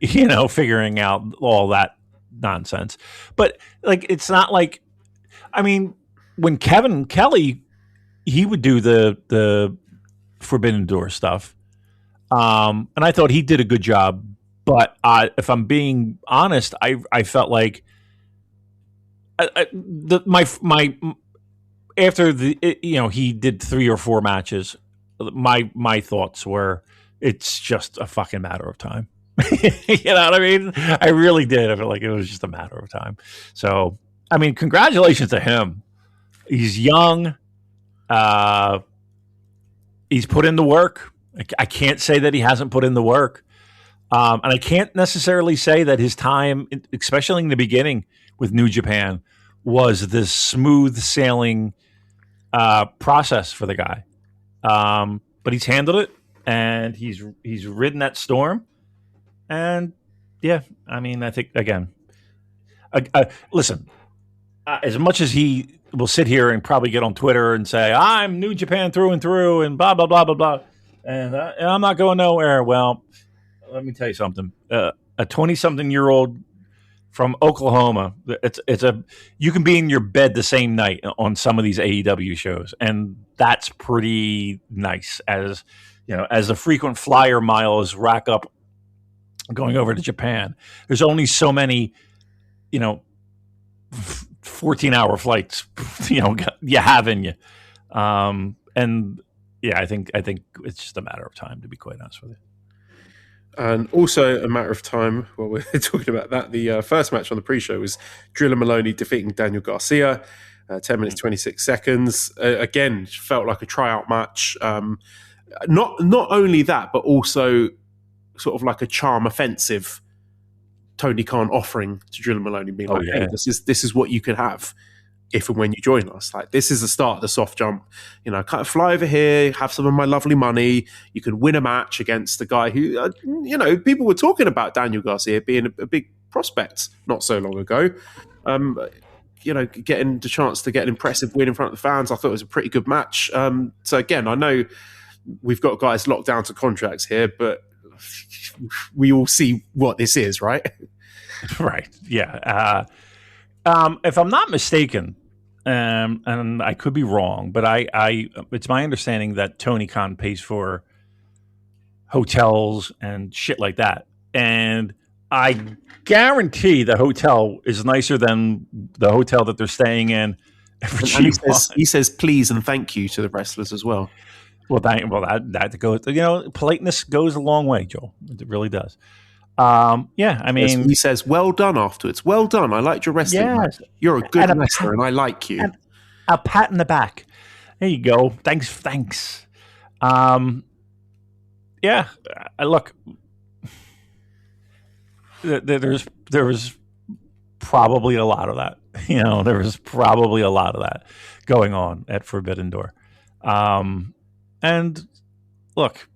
Speaker 4: figuring out all that nonsense. But like, it's not like, I mean, when Kevin Kelly, he would do the Forbidden Door stuff. And I thought he did a good job. But if I'm being honest, I felt like my after he did 3 or 4 matches. My thoughts were, it's just a fucking matter of time. You know what I mean? I really did. I felt like it was just a matter of time. So I mean, congratulations to him. He's young. He's put in the work. I can't say that he hasn't put in the work. And I can't necessarily say that his time, especially in the beginning with New Japan, was this smooth sailing process for the guy. But he's handled it, and he's ridden that storm. And yeah, I mean, I think again, listen, as much as he will sit here and probably get on Twitter and say, I'm New Japan through and through and blah, blah, blah, blah, blah, and I'm not going nowhere. Well, let me tell you something. A 20-something-year-old from Oklahoma, you can be in your bed the same night on some of these AEW shows, and that's pretty nice. As the frequent flyer miles rack up going over to Japan, there's only so many, 14-hour flights, you have in you, and yeah, I think it's just a matter of time, to be quite honest with you.
Speaker 1: And also a matter of time, while we're talking about that, the first match on the pre-show was Drilla Moloney defeating Daniel Garcia, 10 minutes, 26 seconds. Again, felt like a tryout match. Not only that, but also sort of like a charm offensive Tony Khan offering to Drilla Moloney, being like, hey, this is what you could have if and when you join us. Like, this is the start of the soft jump. Kind of fly over here, have some of my lovely money. You can win a match against a guy who, people were talking about Daniel Garcia being a big prospect not so long ago. Getting the chance to get an impressive win in front of the fans, I thought it was a pretty good match. So again, I know we've got guys locked down to contracts here, but we all see what this is, right?
Speaker 4: Right. Yeah. If I'm not mistaken, and I could be wrong, but it's my understanding that Tony Khan pays for hotels and shit like that. And I guarantee the hotel is nicer than the hotel that they're staying in.
Speaker 1: He says please and thank you to the wrestlers as well.
Speaker 4: Well, that goes, politeness goes a long way, Joel. It really does. Yeah, I mean,
Speaker 1: he says, "Well done." Afterwards, well done. I liked your wrestling. Yes. You're a good wrestler, and I like you.
Speaker 4: A pat in the back. There you go. Thanks. Yeah. Look, there was probably a lot of that. There was probably a lot of that going on at Forbidden Door, and look,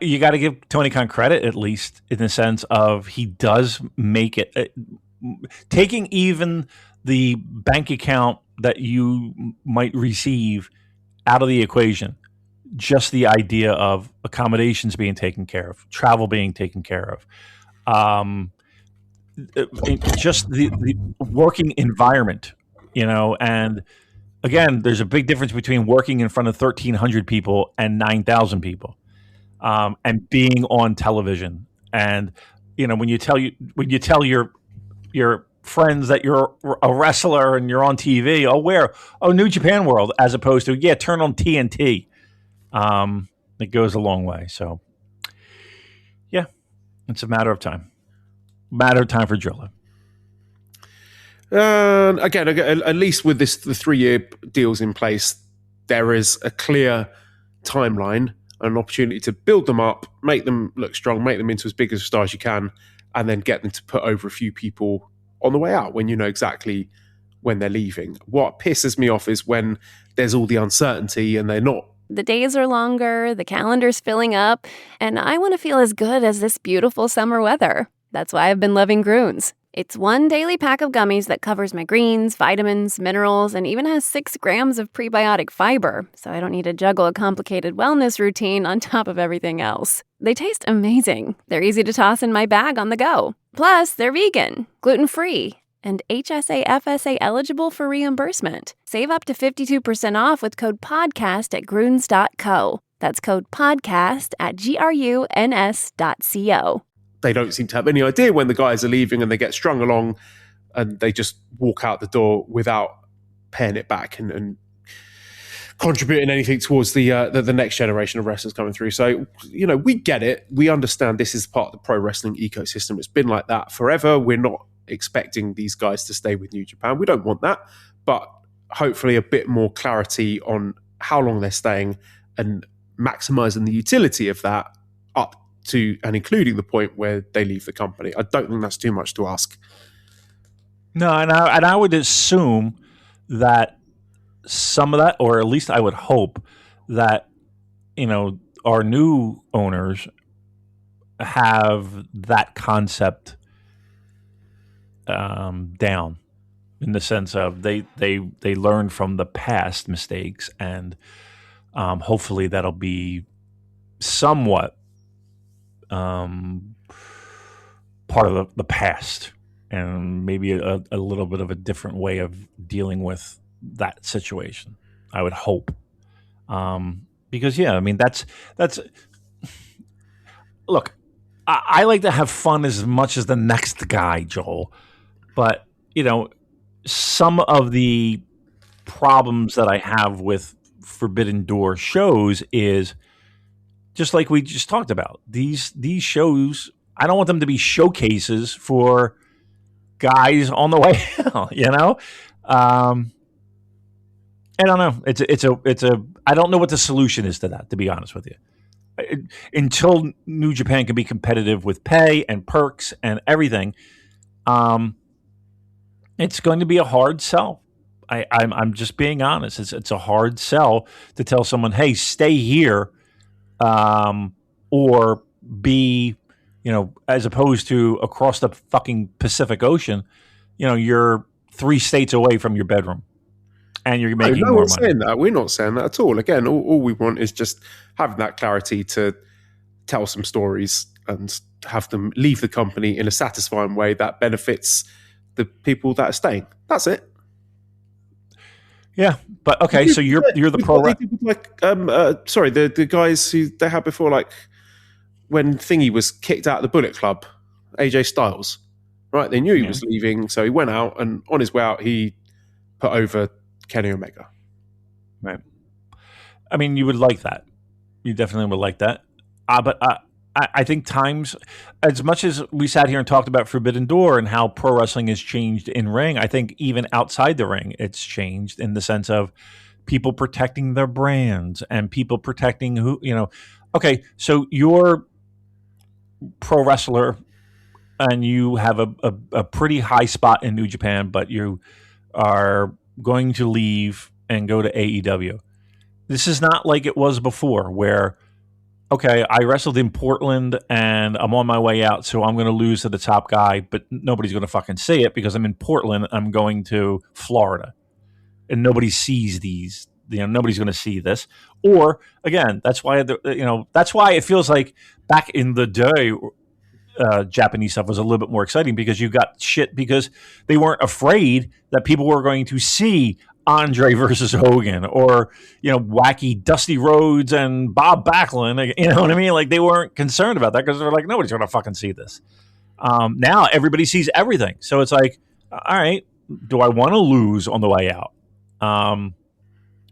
Speaker 4: you got to give Tony Khan credit, at least in the sense of he does make it. Taking even the bank account that you might receive out of the equation, just the idea of accommodations being taken care of, travel being taken care of, just the working environment, and again, there's a big difference between working in front of 1,300 people and 9,000 people, and being on television. And when you tell your friends that you're a wrestler and you're on TV, New Japan World, as opposed to turn on TNT. It goes a long way. So it's a matter of time. Matter of time for Drilla.
Speaker 1: Again, at least with the 3-year deals in place, there is a clear timeline and an opportunity to build them up, make them look strong, make them into as big a star as you can, and then get them to put over a few people on the way out when you know exactly when they're leaving. What pisses me off is when there's all the uncertainty and they're not.
Speaker 5: The days are longer, the calendar's filling up, and I want to feel as good as this beautiful summer weather. That's why I've been loving Groons. It's one daily pack of gummies that covers my greens, vitamins, minerals, and even has 6 grams of prebiotic fiber, so I don't need to juggle a complicated wellness routine on top of everything else. They taste amazing. They're easy to toss in my bag on the go. Plus, they're vegan, gluten-free, and HSA/FSA eligible for reimbursement. Save up to 52% off with code PODCAST at Groons.co. That's code PODCAST at GRUNS.co.
Speaker 1: They don't seem to have any idea when the guys are leaving, and they get strung along and they just walk out the door without paying it back and contributing anything towards the next generation of wrestlers coming through. So, we get it. We understand this is part of the pro wrestling ecosystem. It's been like that forever. We're not expecting these guys to stay with New Japan. We don't want that. But hopefully a bit more clarity on how long they're staying and maximizing the utility of that up to and including the point where they leave the company. I don't think that's too much to ask.
Speaker 4: No, and I would assume that some of that, or at least I would hope that, our new owners have that concept down, in the sense of they learn from the past mistakes, and hopefully that'll be somewhat part of the past, and maybe a little bit of a different way of dealing with that situation. I would hope, because that's look. I like to have fun as much as the next guy, Joel, but some of the problems that I have with Forbidden Door shows is just like we just talked about. These shows, I don't want them to be showcases for guys on the way out, I don't know. It's a I don't know what the solution is to that, to be honest with you. Until New Japan can be competitive with pay and perks and everything, it's going to be a hard sell. I'm just being honest. It's a hard sell to tell someone, hey, stay here, or be, as opposed to across the fucking Pacific Ocean, you're 3 states away from your bedroom. And you're making more money.
Speaker 1: Saying that. We're not saying that at all. Again, all we want is just having that clarity to tell some stories and have them leave the company in a satisfying way that benefits the people that are staying. That's it.
Speaker 4: Yeah, but okay. So you're the pro.
Speaker 1: The guys who they had before, like when Thingy was kicked out of the Bullet Club, AJ Styles, right? They knew he was leaving, so he went out, and on his way out, he put over Kenny Omega.
Speaker 4: Right. I mean, you would like that. You definitely would like that. But I think times, as much as we sat here and talked about Forbidden Door and how pro wrestling has changed in ring, I think even outside the ring, it's changed in the sense of people protecting their brands and people protecting who, okay, so you're pro wrestler and you have a pretty high spot in New Japan, but you are going to leave and go to AEW. This is not like it was before where, okay, I wrestled in Portland and I'm on my way out, so I'm going to lose to the top guy, but nobody's going to fucking see it because I'm in Portland. I'm going to Florida, and nobody sees these. Nobody's going to see this. Or again, that's why that's why it feels like back in the day, Japanese stuff was a little bit more exciting because you got shit because they weren't afraid that people were going to see Andre versus Hogan or, wacky Dusty Rhodes and Bob Backlund. You know what I mean? Like they weren't concerned about that because they're like, nobody's going to fucking see this. Now everybody sees everything. So it's like, all right, do I want to lose on the way out?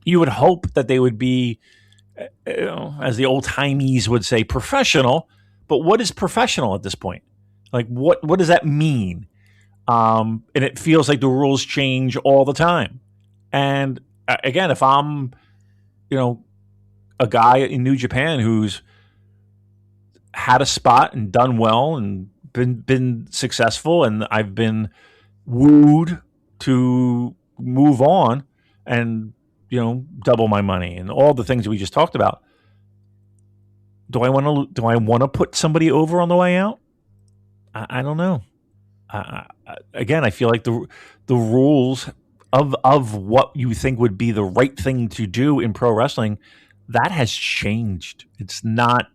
Speaker 4: You would hope that they would be, as the old timies would say, professional. But what is professional at this point? Like, what does that mean? And it feels like the rules change all the time. And again, if I'm, a guy in New Japan who's had a spot and done well and been successful, and I've been wooed to move on and double my money and all the things we just talked about. Do I want to put somebody over on the way out? I don't know. Again, I feel like the rules of what you think would be the right thing to do in pro wrestling, that has changed. It's not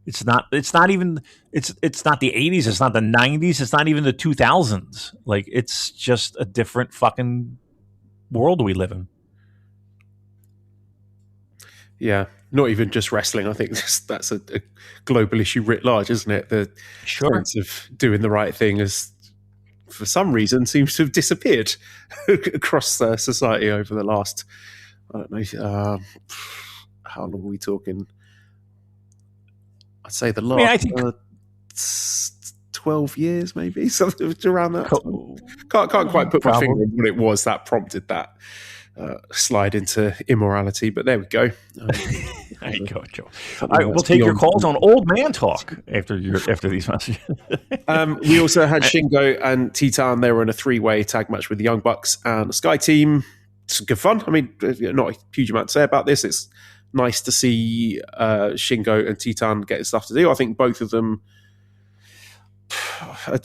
Speaker 4: even it's not the 80s, it's not the 90s, it's not even the 2000s. Like it's just a different fucking world we live in.
Speaker 1: Yeah, not even just wrestling. I think that's a global issue writ large, isn't it? The sense of doing the right thing has, for some reason, seems to have disappeared across society over the last, I don't know, how long are we talking? I'd say the last
Speaker 4: I think
Speaker 1: 12 years, maybe, something around that. Can't quite put my finger on what it was that prompted that slide into immorality, but there we go.
Speaker 4: There you go, Joe. All right, we'll take your calls on old man talk after these messages.
Speaker 1: We also had Shingo and Titan. They were in a 3-way tag match with the Young Bucks and the Sky Team. It's good fun. I mean, not a huge amount to say about this. It's nice to see Shingo and Titan getting stuff to do. I think both of them.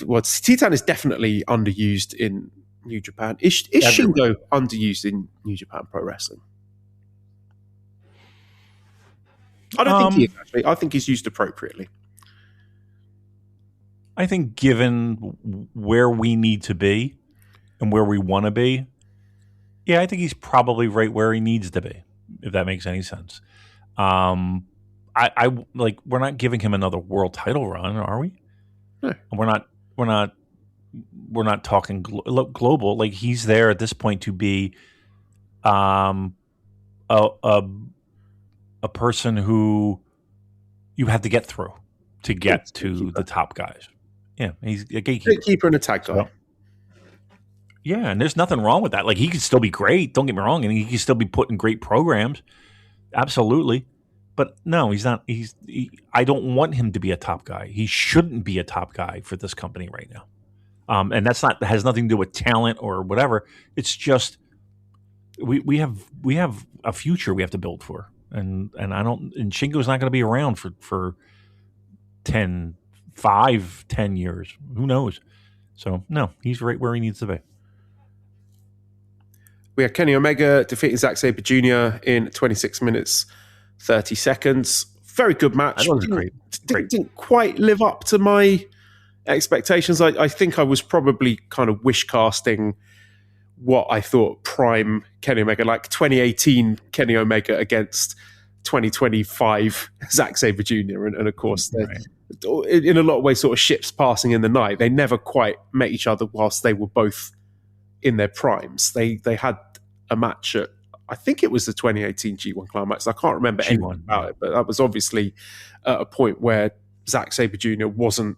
Speaker 1: Well, Titan is definitely underused in New Japan. Is Shingo underused in New Japan Pro Wrestling? I don't think he is, actually. I think he's used appropriately.
Speaker 4: I think given where we need to be and where we want to be, yeah, I think he's probably right where he needs to be, if that makes any sense. I like, we're not giving him another world title run, are we?
Speaker 1: No.
Speaker 4: We're not talking global. Like he's there at this point to be a person who you have to get through to get to the top guys. Yeah, he's a
Speaker 1: gatekeeper and a tag guy.
Speaker 4: So, yeah, and there's nothing wrong with that. Like he could still be great. Don't get me wrong, and he can still be put in great programs. Absolutely. But no, he's not. I don't want him to be a top guy. He shouldn't be a top guy for this company right now. And that has nothing to do with talent or whatever. It's just we have a future we have to build for, and Shingo's not going to be around for 10 years. Who knows? So no, he's right where he needs to be.
Speaker 1: We had Kenny Omega defeating Zack Sabre Jr. in 26 minutes 30 seconds. Very good match.
Speaker 4: That was great.
Speaker 1: Didn't quite live up to my expectations. I think I was probably kind of wish casting what I thought prime Kenny Omega, like 2018 Kenny Omega against 2025 Zack Sabre Jr. And of course, in a lot of ways, sort of ships passing in the night. They never quite met each other whilst they were both in their primes. They had a match at, I think it was the 2018 G1 Climax. I can't remember anything about it, but that was obviously at a point where Zack Sabre Jr. wasn't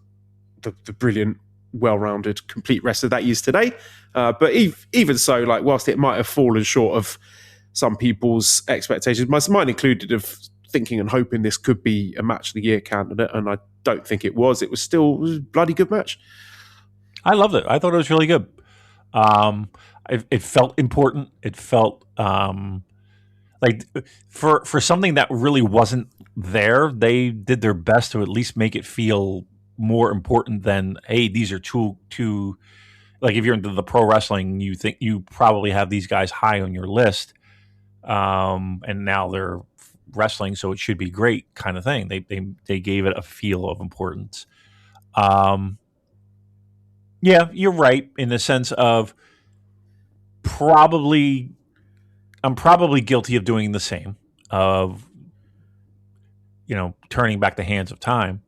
Speaker 1: the brilliant, well-rounded, complete wrestler that he is today. But even so, like, whilst it might have fallen short of some people's expectations, mine included, of thinking and hoping this could be a match of the year candidate, and I don't think it was. It was still a bloody good match.
Speaker 4: I loved it. I thought it was really good. It felt important. It felt Like for something that really wasn't there, they did their best to at least make it feel more important than, hey, these are two. Like if you're into the pro wrestling, you think you probably have these guys high on your list, and now they're wrestling, so it should be great, kind of thing. They gave it a feel of importance. Yeah, you're right in the sense of I'm probably guilty of doing the same, of turning back the hands of time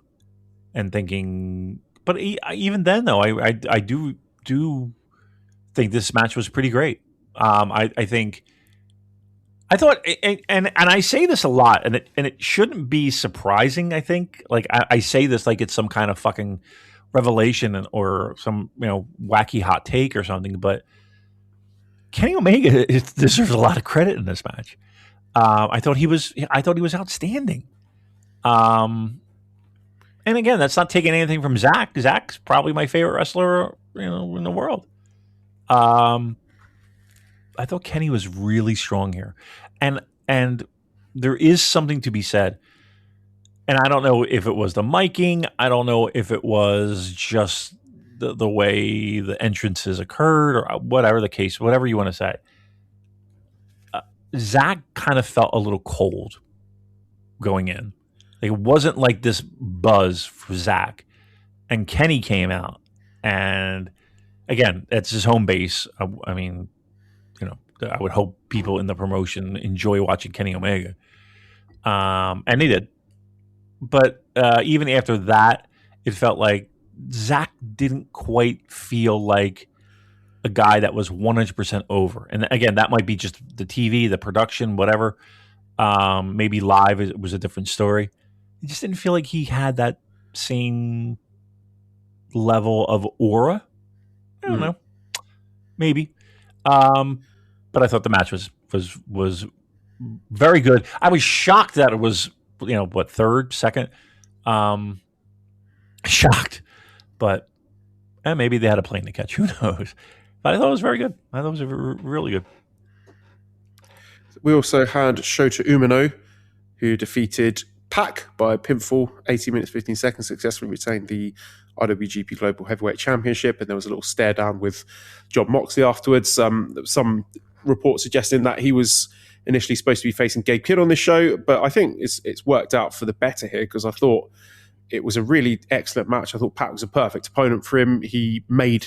Speaker 4: and thinking. But even then, though, I do think this match was pretty great. I think. I thought, and I say this a lot, and it shouldn't be surprising. I think, like I say this like it's some kind of fucking revelation or some wacky hot take or something. But Kenny Omega deserves a lot of credit in this match. I thought he was outstanding. And again, that's not taking anything from Zack. Zack's probably my favorite wrestler in the world. I thought Kenny was really strong here. And there is something to be said. And I don't know if it was the miking. I don't know if it was just the way the entrances occurred or whatever the case, whatever you want to say. Zack kind of felt a little cold going in. Like, it wasn't like this buzz for Zack. And Kenny came out. And again, that's his home base. I mean, I would hope people in the promotion enjoy watching Kenny Omega. And they did. But even after that, it felt like Zack didn't quite feel like a guy that was 100% over. And again, that might be just the TV, the production, whatever. Maybe live it was a different story. It just didn't feel like he had that same level of aura. I don't know. Maybe. But I thought the match was very good. I was shocked that it was, third, second. Shocked. But maybe they had a plane to catch. Who knows? But I thought it was very good. I thought it was really good.
Speaker 1: We also had Shota Umino, who defeated Pac by pinfall, 80 minutes, 15 seconds, successfully retained the IWGP Global Heavyweight Championship. And there was a little stare down with Jon Moxley afterwards. Some reports suggesting that he was initially supposed to be facing Gabe Kidd on this show, but I think it's worked out for the better here, because I thought it was a really excellent match. I thought Pac was a perfect opponent for him. He made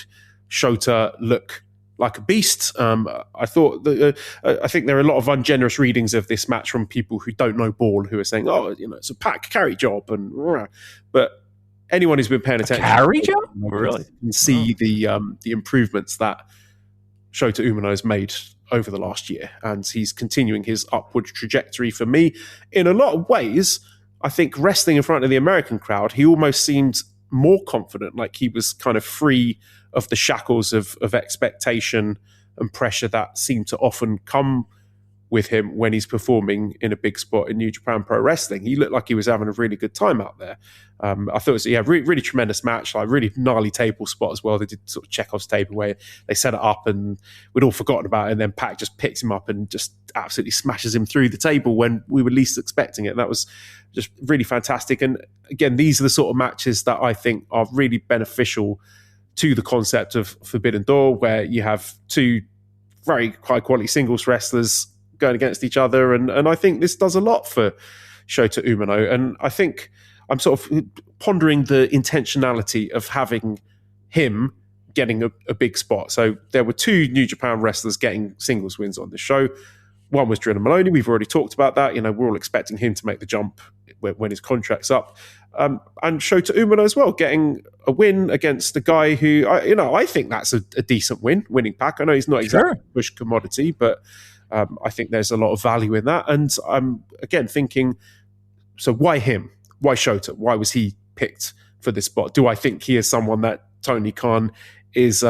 Speaker 1: Shota look like a beast. I thought that, I think there are a lot of ungenerous readings of this match from people who don't know ball, who are saying, it's a Pac carry job, but anyone who's been paying attention,
Speaker 4: carry job, really,
Speaker 1: can see the improvements that Shota Umino has made over the last year, and he's continuing his upward trajectory. For me, in a lot of ways, I think wrestling in front of the American crowd, he almost seemed more confident, like he was kind of free of the shackles of expectation and pressure that seem to often come with him when he's performing in a big spot in New Japan Pro Wrestling. He looked like he was having a really good time out there. I thought it was really tremendous match, like really gnarly table spot as well. They did sort of Chekhov's table where they set it up and we'd all forgotten about it, and then Pac just picks him up and just absolutely smashes him through the table when we were least expecting it. That was just really fantastic. And again, these are the sort of matches that I think are really beneficial to the concept of Forbidden Door, where you have two very high quality singles wrestlers going against each other, and I think this does a lot for Shota Umino. And I think I'm sort of pondering the intentionality of having him getting a big spot. So there were two New Japan wrestlers getting singles wins on this show. One was Drilla Moloney. We've already talked about that. We're all expecting him to make the jump when his contract's up. And Shota Umino as well, getting a win against a guy who, I think that's a decent win, winning Pac. I know he's not exactly a push commodity, but I think there's a lot of value in that. And I'm, again, thinking, so why him? Why Shota? Why was he picked for this spot? Do I think he is someone that Tony Khan is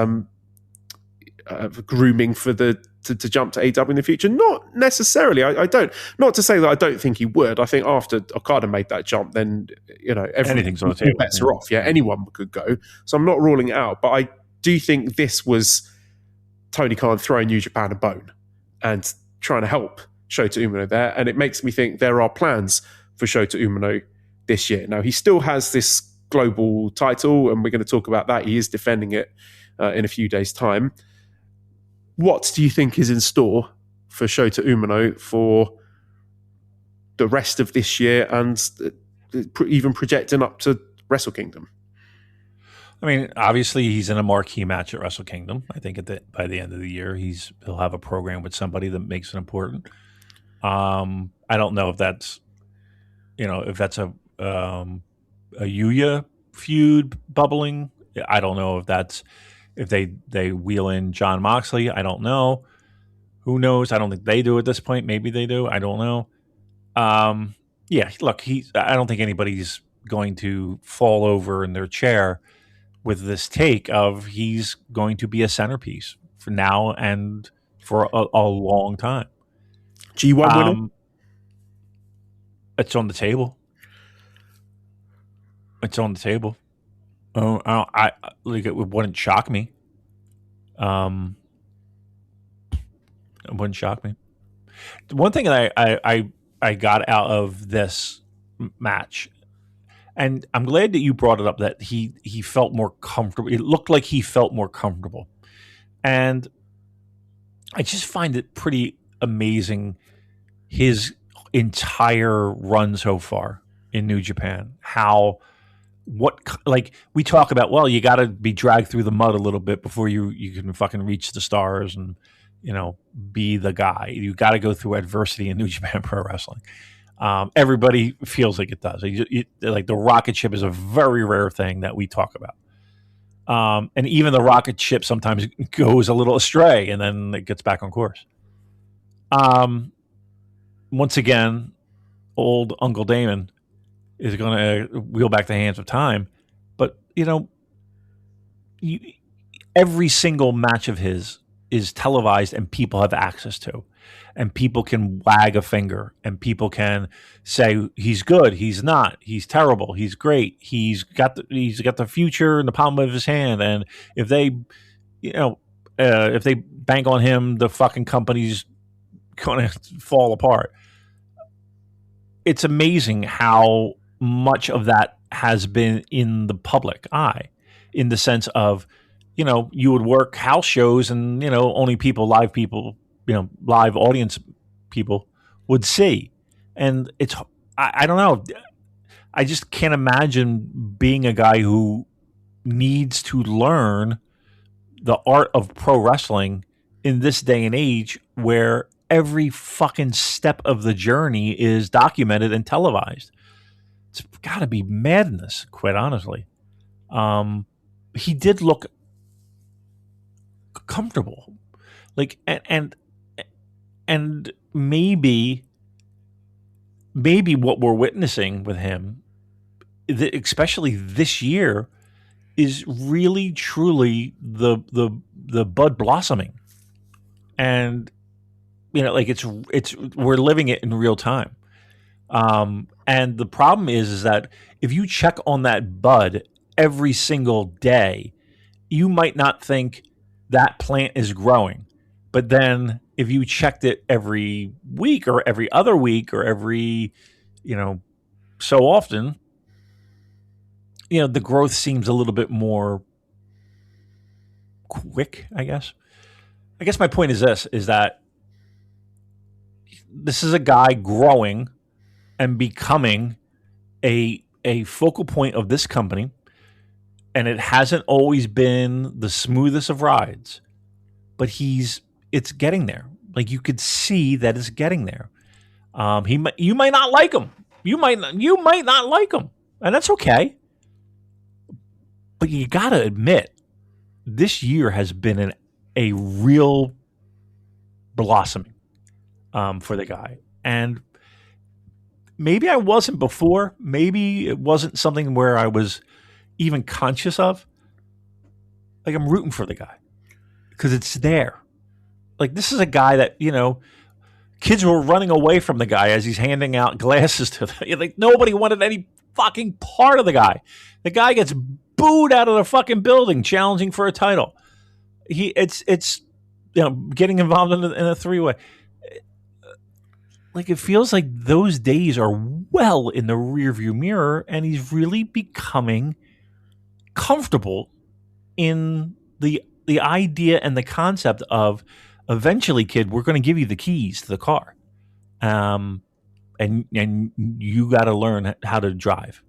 Speaker 1: grooming for to jump to AEW in the future? Not necessarily. I don't. Not to say that I don't think he would. I think after Okada made that jump, then
Speaker 4: anything's on the table.
Speaker 1: Bets are off. Yeah, anyone could go. So I'm not ruling it out. But I do think this was Tony Khan throwing New Japan a bone and trying to help Shota Umino there, and it makes me think there are plans for Shota Umino this year. Now, he still has this global title, and we're going to talk about that. He is defending it in a few days' time. What do you think is in store for Shota Umino for the rest of this year and even projecting up to Wrestle Kingdom?
Speaker 4: I mean, obviously, he's in a marquee match at Wrestle Kingdom. I think by the end of the year, he'll have a program with somebody that makes it important. I don't know if that's a Yuya feud bubbling. I don't know if they wheel in John Moxley. I don't know. Who knows? I don't think they do at this point. Maybe they do. I don't know. Yeah, look, I don't think anybody's going to fall over in their chair with this take of he's going to be a centerpiece for now and for a long time.
Speaker 1: G1 winner?
Speaker 4: It's on the table. It's on the table. I like it wouldn't shock me. It wouldn't shock me. The one thing that I got out of this match, and I'm glad that you brought it up, that he felt more comfortable. It looked like he felt more comfortable. And I just find it pretty amazing, his entire run so far in New Japan. We talk about, well, you got to be dragged through the mud a little bit before you can fucking reach the stars and, be the guy. You got to go through adversity in New Japan Pro Wrestling. Everybody feels like it does. Like the rocket ship is a very rare thing that we talk about. And even the rocket ship sometimes goes a little astray and then it gets back on course. Once again, old Uncle Damon is going to wheel back the hands of time. But, every single match of his is televised and people have access to. And people can wag a finger and people can say he's good, he's not, he's terrible, he's great, he's got the future in the palm of his hand. And if they bank on him, the fucking company's going to fall apart. It's amazing how much of that has been in the public eye, in the sense of, you would work house shows and, only live audience people would see. And I don't know. I just can't imagine being a guy who needs to learn the art of pro wrestling in this day and age where every fucking step of the journey is documented and televised. It's got to be madness, quite honestly. He did look comfortable, like, and maybe what we're witnessing with him, especially this year, is really truly the bud blossoming, and it's we're living it in real time. And the problem is that if you check on that bud every single day, you might not think that plant is growing. But then if you checked it every week or every other week or every, so often, the growth seems a little bit more quick, I guess. I guess my point is that this is a guy growing and becoming a focal point of this company. And it hasn't always been the smoothest of rides, but it's getting there. Like, you could see that it's getting there. You might not like him. You might not like him, and that's okay. But you got to admit, this year has been a real blossoming for the guy. And maybe I wasn't before. Maybe it wasn't something where I was even conscious of. Like, I'm rooting for the guy because it's there. Like, this is a guy that, kids were running away from the guy as he's handing out glasses to them. Like, nobody wanted any fucking part of the guy. The guy gets booed out of the fucking building challenging for a title. It's getting involved in a three-way. like it feels like those days are well in the rearview mirror, and he's really becoming comfortable in the idea and the concept of eventually, kid, we're going to give you the keys to the car, and you got to learn how to drive.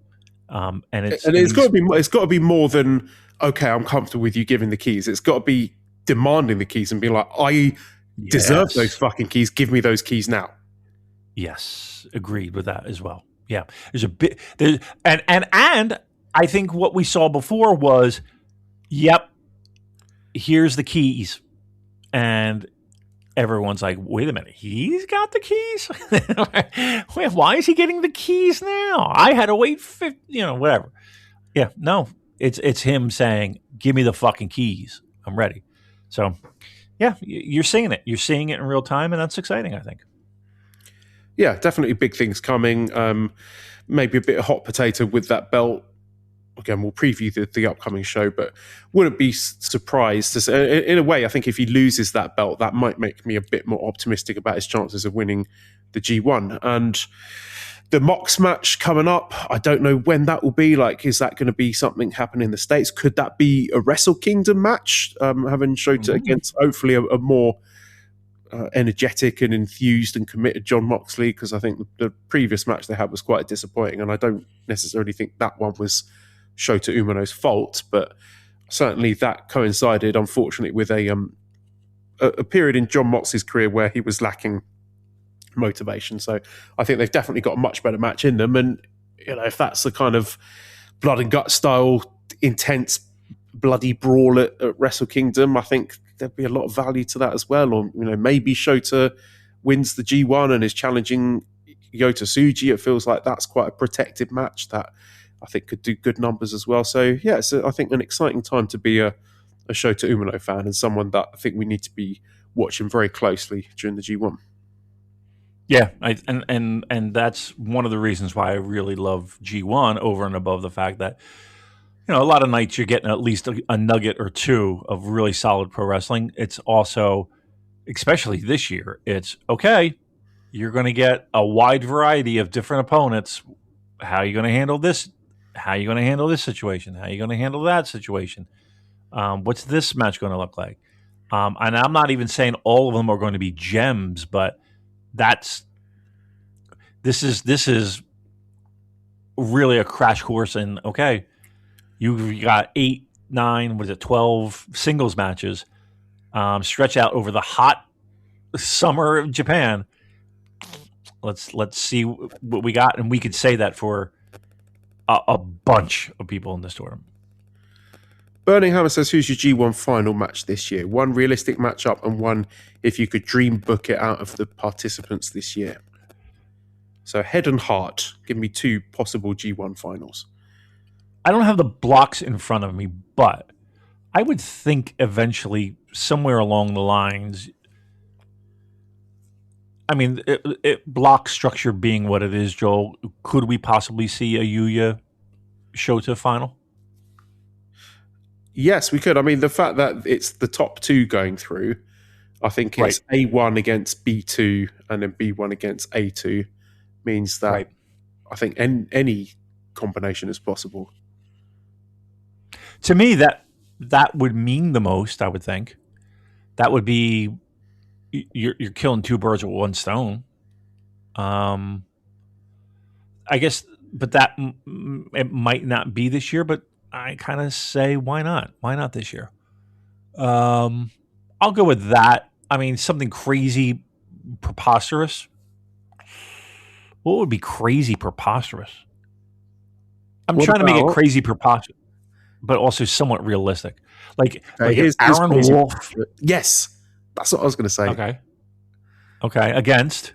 Speaker 4: And it's
Speaker 1: got to be more than, okay, I'm comfortable with you giving the keys. It's got to be demanding the keys and being like, I deserve those fucking keys. Give me those keys now.
Speaker 4: Yes, agreed with that as well. Yeah, there's a bit there, and I think what we saw before was, yep, here's the keys, and everyone's like, wait a minute, he's got the keys? Why is he getting the keys now? I had to wait, whatever. Yeah, no, it's him saying, give me the fucking keys. I'm ready. So, yeah, you're seeing it. You're seeing it in real time, and that's exciting, I think.
Speaker 1: Yeah, definitely big things coming. Maybe a bit of hot potato with that belt. Again, we'll preview the upcoming show, but wouldn't be surprised. In a way, I think if he loses that belt, that might make me a bit more optimistic about his chances of winning the G1. And the Mox match coming up, I don't know when that will be. Like, is that going to be something happening in the States? Could that be a Wrestle Kingdom match? Having Shota against hopefully a more energetic and enthused and committed John Moxley, because I think the previous match they had was quite disappointing, and I don't necessarily think that one was Shota Umino's fault, but certainly that coincided, unfortunately, with a period in John Moxley's career where he was lacking motivation. So I think they've definitely got a much better match in them, and if that's the kind of blood and gut style, intense, bloody brawl at Wrestle Kingdom, I think there'd be a lot of value to that as well. Or maybe Shota wins the G1 and is challenging Yota Tsuji. It feels like that's quite a protected match that I think could do good numbers as well. So yeah, it's I think an exciting time to be a Shota Umino fan, and someone that I think we need to be watching very closely during the G1.
Speaker 4: Yeah, and that's one of the reasons why I really love G1 over and above the fact that a lot of nights you're getting at least a nugget or two of really solid pro wrestling. It's also, especially this year, it's okay, you're going to get a wide variety of different opponents. How are you going to handle this? How are you going to handle this situation? How are you going to handle that situation? What's this match going to look like? And I'm not even saying all of them are going to be gems, but this is really a crash course in, okay, you've got 8, 9, 12 singles matches stretch out over the hot summer of Japan. Let's see what we got, and we could say that for a bunch of people in this tournament.
Speaker 1: Burning Hammer says, who's your G1 final match this year? One realistic matchup and one if you could dream book it out of the participants this year. So head and heart, give me 2 possible G1 finals.
Speaker 4: I don't have the blocks in front of me, but I would think eventually somewhere along the lines, I mean, block structure being what it is, Joel, could we possibly see a Yuya Shota final?
Speaker 1: Yes, we could. I mean, the fact that it's the top 2 going through, I think it's right. A1 against B2 and then B1 against A2 means that right. I think any combination is possible.
Speaker 4: To me, that would mean the most, I would think. That would be, you're killing 2 birds with 1 stone. I guess, but that it might not be this year, but I kind of say, why not? Why not this year? I'll go with that. I mean, something crazy, preposterous. What would be crazy, preposterous? I'm trying to make it crazy, preposterous, but also somewhat realistic. Like Aaron Wolf.
Speaker 1: Yes, that's what I was going to say.
Speaker 4: Okay. Against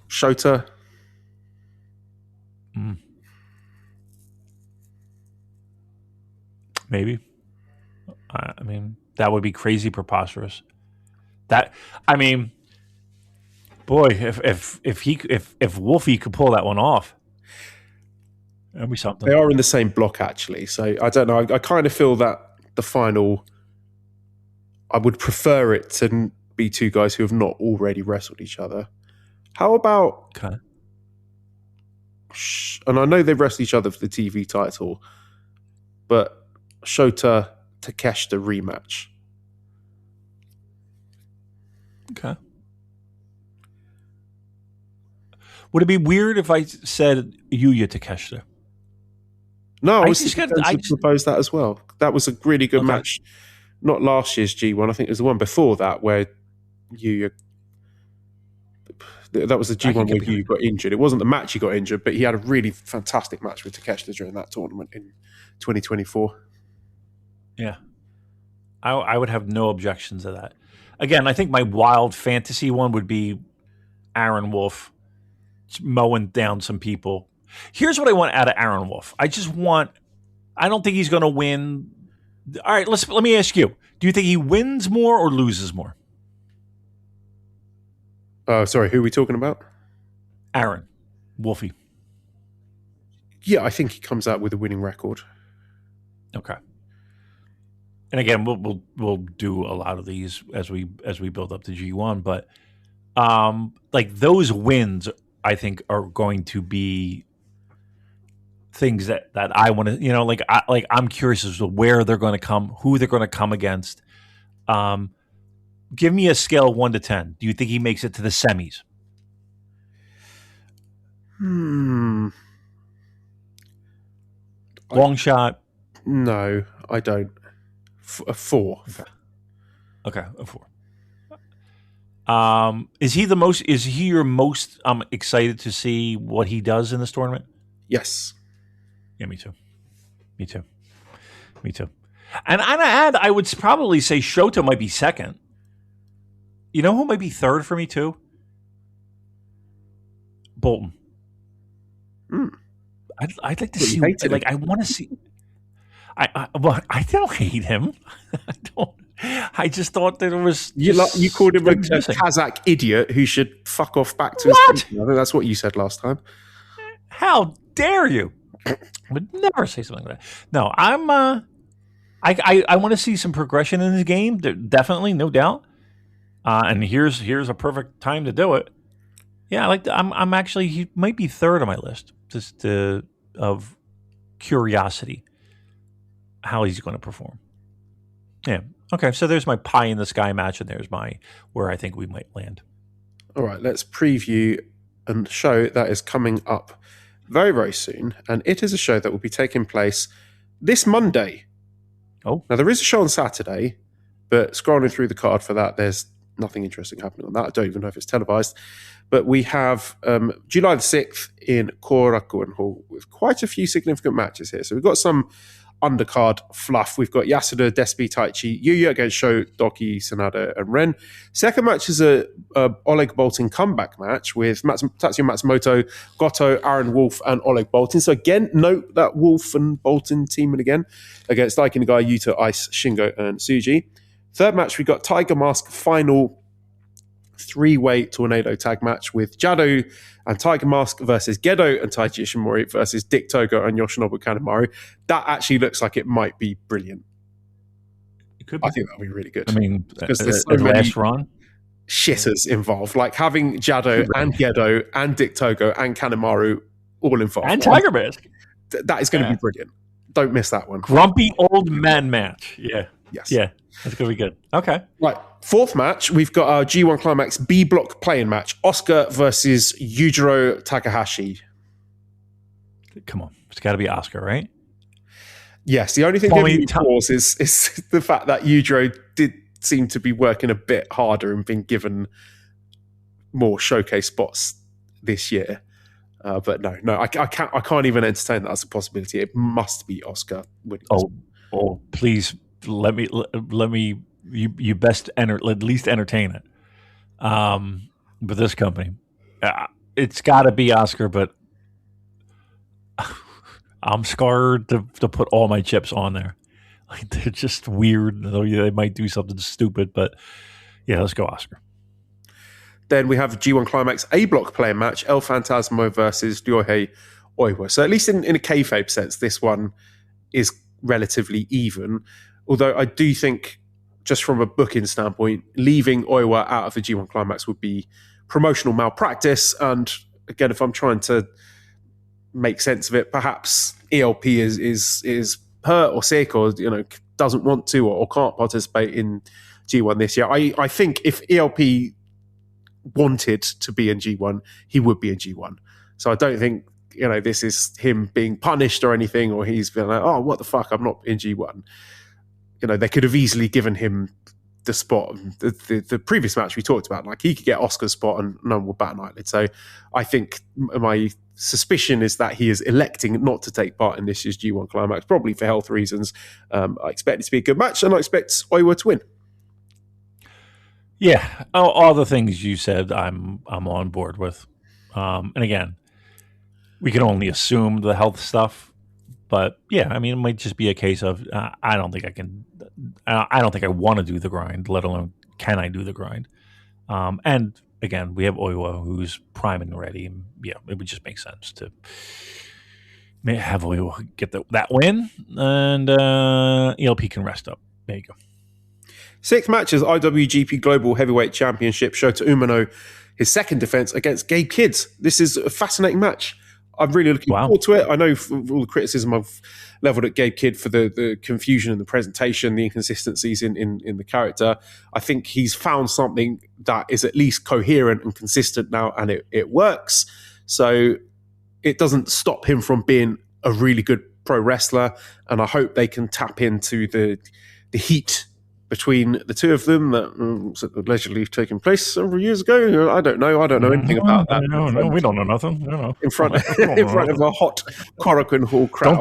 Speaker 1: Shota.
Speaker 4: Maybe. I mean, that would be crazy preposterous. That, I mean, boy, if Wolfie could pull that one off, that'd be something.
Speaker 1: They are in the same block, actually. So I don't know. I kind of feel that the final, I would prefer it to be two guys who have not already wrestled each other. How about...
Speaker 4: Okay.
Speaker 1: And I know they've wrestled each other for the TV title, but Shota Takeshita rematch.
Speaker 4: Okay. Would it be weird if I said Yuya Takeshita?
Speaker 1: No, I
Speaker 4: just
Speaker 1: proposed that as well. That was a really good
Speaker 4: Okay.
Speaker 1: match. Not last year's G1. I think it was the one before that where Yuya... That was the G1 where Yuya got injured. It wasn't the match he got injured, but he had a really fantastic match with Takeshita during that tournament in 2024.
Speaker 4: Yeah. I would have no objections to that. Again, I think my wild fantasy one would be Aaron Wolf mowing down some people. Here's what I want out of Aaron Wolf. I don't think he's going to win. All right, let me ask you. Do you think he wins more or loses more?
Speaker 1: Sorry, who are we talking about?
Speaker 4: Aaron Wolfie.
Speaker 1: Yeah, I think he comes out with a winning record.
Speaker 4: Okay. And again, we'll do a lot of these as we build up to G1, but like those wins, I think are going to be things that I want to, I'm curious as to where they're going to come, who they're going to come against. Give me a scale of 1 to 10. Do you think he makes it to the semis? Long shot.
Speaker 1: No, I don't. A 4.
Speaker 4: Okay, a 4. Is he your most excited to see what he does in this tournament?
Speaker 1: Yes.
Speaker 4: Yeah, me too. And I would probably say Shota might be second. You know who might be third for me too? Bolton. I'd like to see. Like, I want to see. I don't hate him. I don't. I just thought that it was.
Speaker 1: You called him a Kazakh idiot who should fuck off back to his country. I think that's what you said last time.
Speaker 4: How dare you? I would never say something like that. No, I want to see some progression in this game. Definitely, no doubt. And here's a perfect time to do it. Yeah, I'm actually, he might be third on my list just of curiosity how he's going to perform. Yeah. Okay, so there's my pie in the sky match, and there's where I think we might land.
Speaker 1: All right, let's preview a show that is coming up very, very soon, and it is a show that will be taking place this Monday.
Speaker 4: Oh.
Speaker 1: Now, there is a show on Saturday, but scrolling through the card for that, there's nothing interesting happening on that. I don't even know if it's televised. But we have July the 6th in Korakuen Hall with quite a few significant matches here. So we've got some undercard fluff. We've got Yasuda, Despi, Taichi, Yuya against Sho, Doki, Sanada, and Ren. Second match is a Oleg Boltin comeback match with Tatsuya Matsumoto, Goto, Aaron Wolf, and Oleg Boltin. So again, note that Wolf and Boltin teaming again against Daiki Nagai, Yuta, Ice, Shingo, and Tsuji. Third match, we got Tiger Mask final 3-way tornado tag match with Jado and Tiger Mask versus Gedo and Taiji Ishimori versus Dick Togo and Yoshinobu Kanemaru. That actually looks like it might be brilliant.
Speaker 4: It could be.
Speaker 1: I think that'll be really good.
Speaker 4: I mean,
Speaker 1: because there's
Speaker 4: the last run
Speaker 1: shitters involved, like having Jado and Gedo and Dick Togo and Kanemaru all involved.
Speaker 4: And Tiger Mask.
Speaker 1: That is going to be brilliant. Don't miss that one.
Speaker 4: Grumpy old man match. Yeah.
Speaker 1: Yes.
Speaker 4: Yeah. That's going to be good. Okay.
Speaker 1: Right. Fourth match, we've got our G1 Climax B block playing match. Oscar versus Yujiro Takahashi.
Speaker 4: Come on. It's got to be Oscar, right?
Speaker 1: Yes. The only thing giving me pause is the fact that Yujiro did seem to be working a bit harder and been given more showcase spots this year. But no, I can't even entertain that as a possibility. It must be Oscar winning.
Speaker 4: Oh, please let me. You best at least entertain it. With this company, it's got to be Oscar. But I'm scared to put all my chips on there. Like, they're just weird. They might do something stupid, but yeah, let's go Oscar.
Speaker 1: Then we have G1 Climax A block playing match, El Phantasmo versus Ryohei Oiwa. So at least in a kayfabe sense, this one is relatively even. Although I do think just from a booking standpoint, leaving Oiwa out of the G1 Climax would be promotional malpractice. And again, if I'm trying to make sense of it, perhaps ELP is hurt or sick, or doesn't want to or can't participate in G1 this year. I think if ELP wanted to be in G1, he would be in G1. So I don't think this is him being punished or anything, or he's been like, oh, what the fuck, I'm not in G1. They could have easily given him the spot. The previous match we talked about, like, he could get Oscar's spot and no one would bat an eyelid. So I think my suspicion is that he is electing not to take part in this year's G1 Climax, probably for health reasons. I expect it to be a good match, and I expect Oiwa to win.
Speaker 4: Yeah, all the things you said, I'm on board with. And again, we can only assume the health stuff, but yeah, I mean, it might just be a case of I don't think I can. I don't think I want to do the grind, let alone can I do the grind. And again, we have Oiwa who's priming already. Yeah, it would just make sense to have Oiwa get that win, and ELP can rest up. There you go.
Speaker 1: 6 matches, IWGP Global Heavyweight Championship, Shota Umino, his second defense against Gabe Kidd. This is a fascinating match. I'm really looking forward to it. I know for all the criticism I've leveled at Gabe Kidd for the confusion in the presentation, the inconsistencies in the character, I think he's found something that is at least coherent and consistent now, and it works. So it doesn't stop him from being a really good pro wrestler, and I hope they can tap into the heat between the two of them that allegedly taken place several years ago. I don't know anything about that.
Speaker 4: No, we don't know nothing. No.
Speaker 1: In front of a hot Korakuen Hall crowd.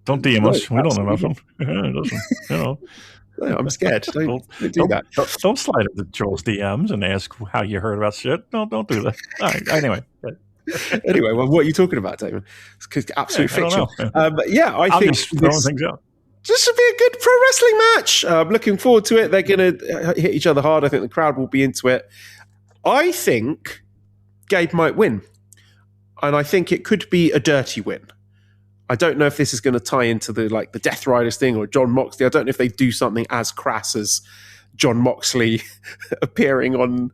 Speaker 4: Don't DM us. We don't know nothing.
Speaker 1: I'm scared. Don't do that.
Speaker 4: Don't slide into Joel's DMs and ask how you heard about shit. No, don't do that. All right.
Speaker 1: Anyway, well, what are you talking about, Damon? It's absolute fiction. I think
Speaker 4: just throwing things out.
Speaker 1: This will be a good pro wrestling match. I'm looking forward to it. They're going to hit each other hard. I think the crowd will be into it. I think Gabe might win. And I think it could be a dirty win. I don't know if this is going to tie into the Death Riders thing or John Moxley. I don't know if they do something as crass as John Moxley appearing on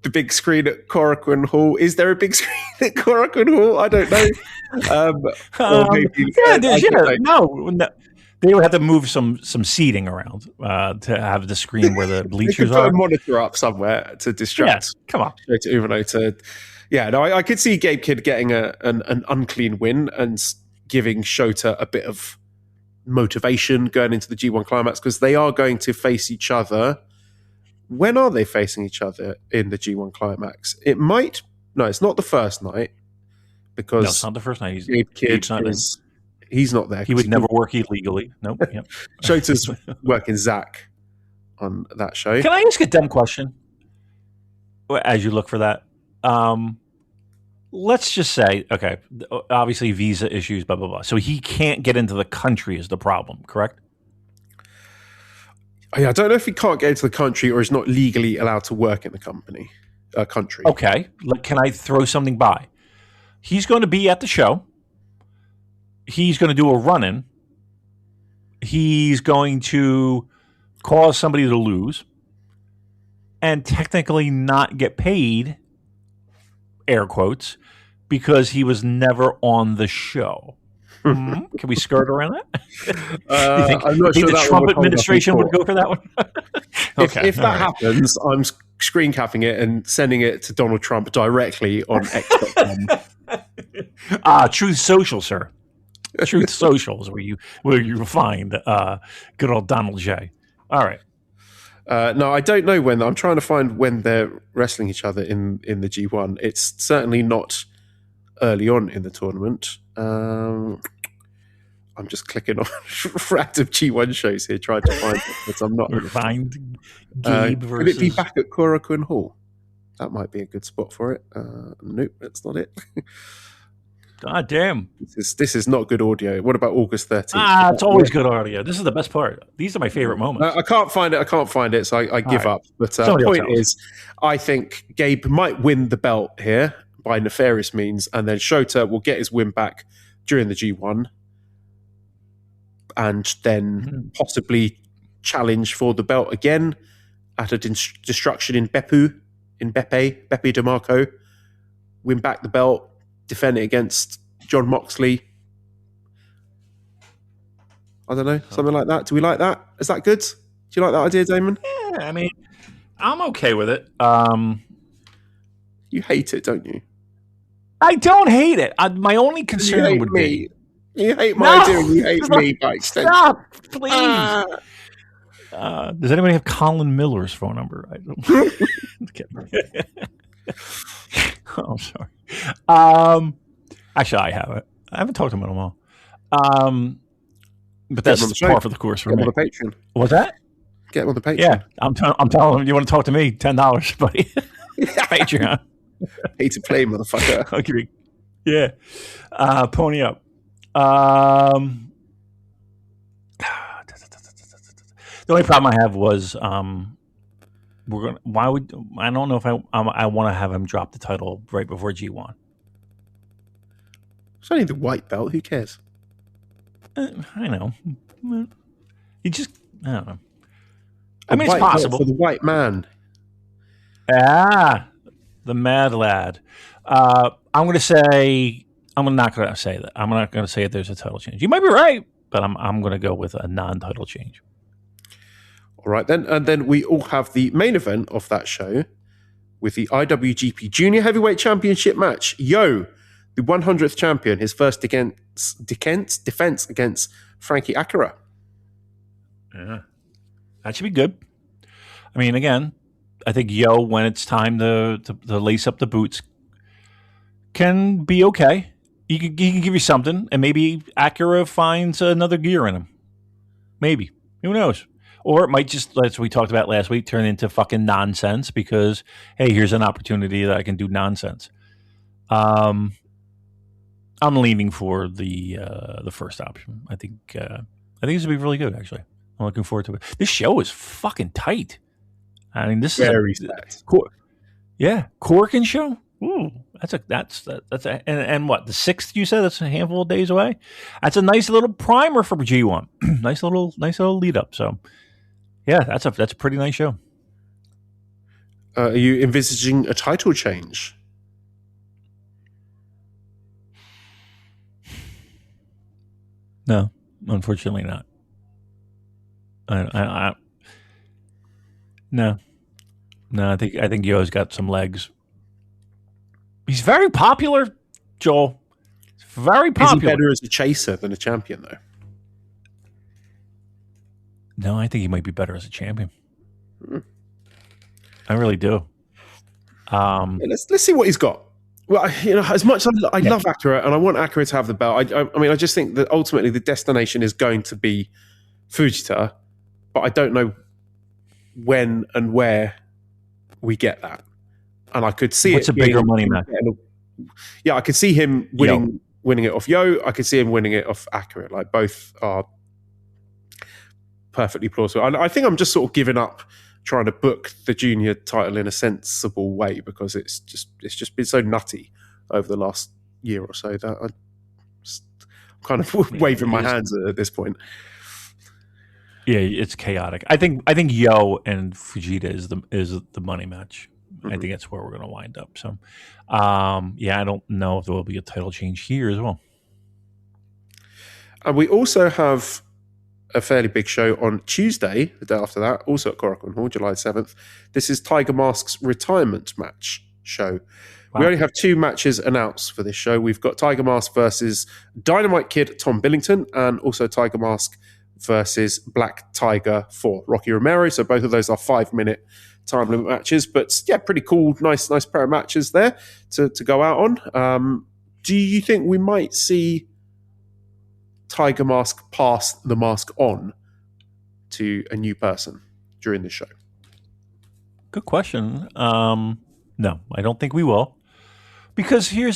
Speaker 1: the big screen at Korakuen Hall. Is there a big screen at Korakuen Hall? I don't know.
Speaker 4: No. They would have to move some seating around to have the screen where the bleachers
Speaker 1: put
Speaker 4: are.
Speaker 1: A monitor up somewhere to distract.
Speaker 4: Yeah, come on.
Speaker 1: I could see Gabe Kidd getting an unclean win and giving Shota a bit of motivation going into the G1 Climax, because they are going to face each other. When are they facing each other in the G1 Climax? It's not the first night, because
Speaker 4: it's not the first night.
Speaker 1: Gabe Kidd he's not there.
Speaker 4: He would never work illegally. Nope. Yep.
Speaker 1: Shota's working Zack on that show.
Speaker 4: Can I ask a dumb question as you look for that? Let's just say, okay, obviously visa issues, blah, blah, blah. So he can't get into the country is the problem, correct?
Speaker 1: I don't know if he can't get into the country or is not legally allowed to work in the country.
Speaker 4: Okay. Can I throw something by? He's going to be at the show. He's going to do a run-in. He's going to cause somebody to lose and technically not get paid, air quotes, because he was never on the show. Can we skirt around that? You think the Trump administration would go for that one?
Speaker 1: Okay. If that happens, I'm screen capping it and sending it to Donald Trump directly on X.com.
Speaker 4: Truth Social, sir. Truth Social is where you find good old Donald J. All right.
Speaker 1: No, I don't know when. I'm trying to find when they're wrestling each other in the G1. It's certainly not early on in the tournament. I'm just clicking on random G1 shows here, trying to find it, but I'm not.
Speaker 4: Find Gabe versus...
Speaker 1: Could it be back at Korakuen Hall? That might be a good spot for it. Nope, that's not it.
Speaker 4: God damn.
Speaker 1: This is not good audio. What about August 13th?
Speaker 4: It's always good audio. This is the best part. These are my favorite moments.
Speaker 1: I can't find it, so I give up. But the point is, I think Gabe might win the belt here by nefarious means, and then Shota will get his win back during the G1, and then possibly challenge for the belt again at a destruction in Beppe DeMarco. Win back the belt, defend it against John Moxley. I don't know, something like that. Do we like that? Is that good? Do you like that idea, Damon?
Speaker 4: Yeah, I mean, I'm okay with it.
Speaker 1: You hate it, don't you?
Speaker 4: I don't hate it. My only concern would be...
Speaker 1: You hate my idea and you hate me by extension.
Speaker 4: Stop, please. Does anybody have Colin Miller's phone number? I don't. Oh, sorry. Actually, I have it. I haven't talked to him in a while. But that's par for the course for me.
Speaker 1: Get him on the Patreon.
Speaker 4: What's that?
Speaker 1: Get him on the Patreon.
Speaker 4: Yeah, I'm telling him. You want to talk to me? $10, buddy. Patreon.
Speaker 1: Pay to play, motherfucker.
Speaker 4: I'll give you. Yeah. Pony up. The only problem I have was we're gonna. Why would I don't know if I want to have him drop the title right before G1.
Speaker 1: It's only the white belt. Who cares?
Speaker 4: I know. You just I don't know. I mean, it's possible
Speaker 1: for the white man.
Speaker 4: The mad lad. I'm going to say. I'm not going to say that. I'm not going to say that there's a title change. You might be right, but I'm going to go with a non-title change.
Speaker 1: All right, then. And then we all have the main event of that show with the IWGP Junior Heavyweight Championship match. Yo, the 100th champion, his first defense against Frankie Akira.
Speaker 4: Yeah. That should be good. I mean, again, I think Yo, when it's time to lace up the boots, can be okay. He can give you something, and maybe Akira finds another gear in him. Maybe. Who knows? Or it might just, as we talked about last week, turn into fucking nonsense because, hey, here's an opportunity that I can do nonsense. I'm leaning for the first option. I think this will be really good, actually. I'm looking forward to it. This show is fucking tight. I mean, this
Speaker 1: very
Speaker 4: is Corkin show. Ooh, that's and what, the 6th you said? That's a handful of days away. That's a nice little primer for G1. nice little lead up. So, yeah, that's a pretty nice show.
Speaker 1: Are you envisaging a title change?
Speaker 4: No, unfortunately not. No. I think Yo's got some legs. He's very popular, Joel. He's very popular.
Speaker 1: Is he better as a chaser than a champion, though?
Speaker 4: No, I think he might be better as a champion. I really do.
Speaker 1: Let's see what he's got. Well, as much as I love Akira and I want Akira to have the belt, I mean, I just think that ultimately the destination is going to be Fujita, but I don't know when and where we get that. And I could see
Speaker 4: What's a bigger money match?
Speaker 1: Yeah, I could see him winning it off Yo. I could see him winning it off Akira. Like, both are perfectly plausible. And I think I'm just sort of giving up trying to book the junior title in a sensible way because it's just been so nutty over the last year or so that I'm kind of waving my hands at this point.
Speaker 4: Yeah, it's chaotic. I think Yo and Fujita is the money match. Mm-hmm. I think that's where we're going to wind up. So, I don't know if there will be a title change here as well.
Speaker 1: And we also have a fairly big show on Tuesday, the day after that, also at Korakuen Hall, July 7th. This is Tiger Mask's retirement match show. Wow. We only have 2 matches announced for this show. We've got Tiger Mask versus Dynamite Kid, Tom Billington, and also Tiger Mask versus Black Tiger for Rocky Romero. So both of those are 5-minute time limit matches. But yeah, pretty cool, nice pair of matches there to go out on. Do you think we might see Tiger Mask pass the mask on to a new person during this show?
Speaker 4: Good question. No, I don't think we will. Because you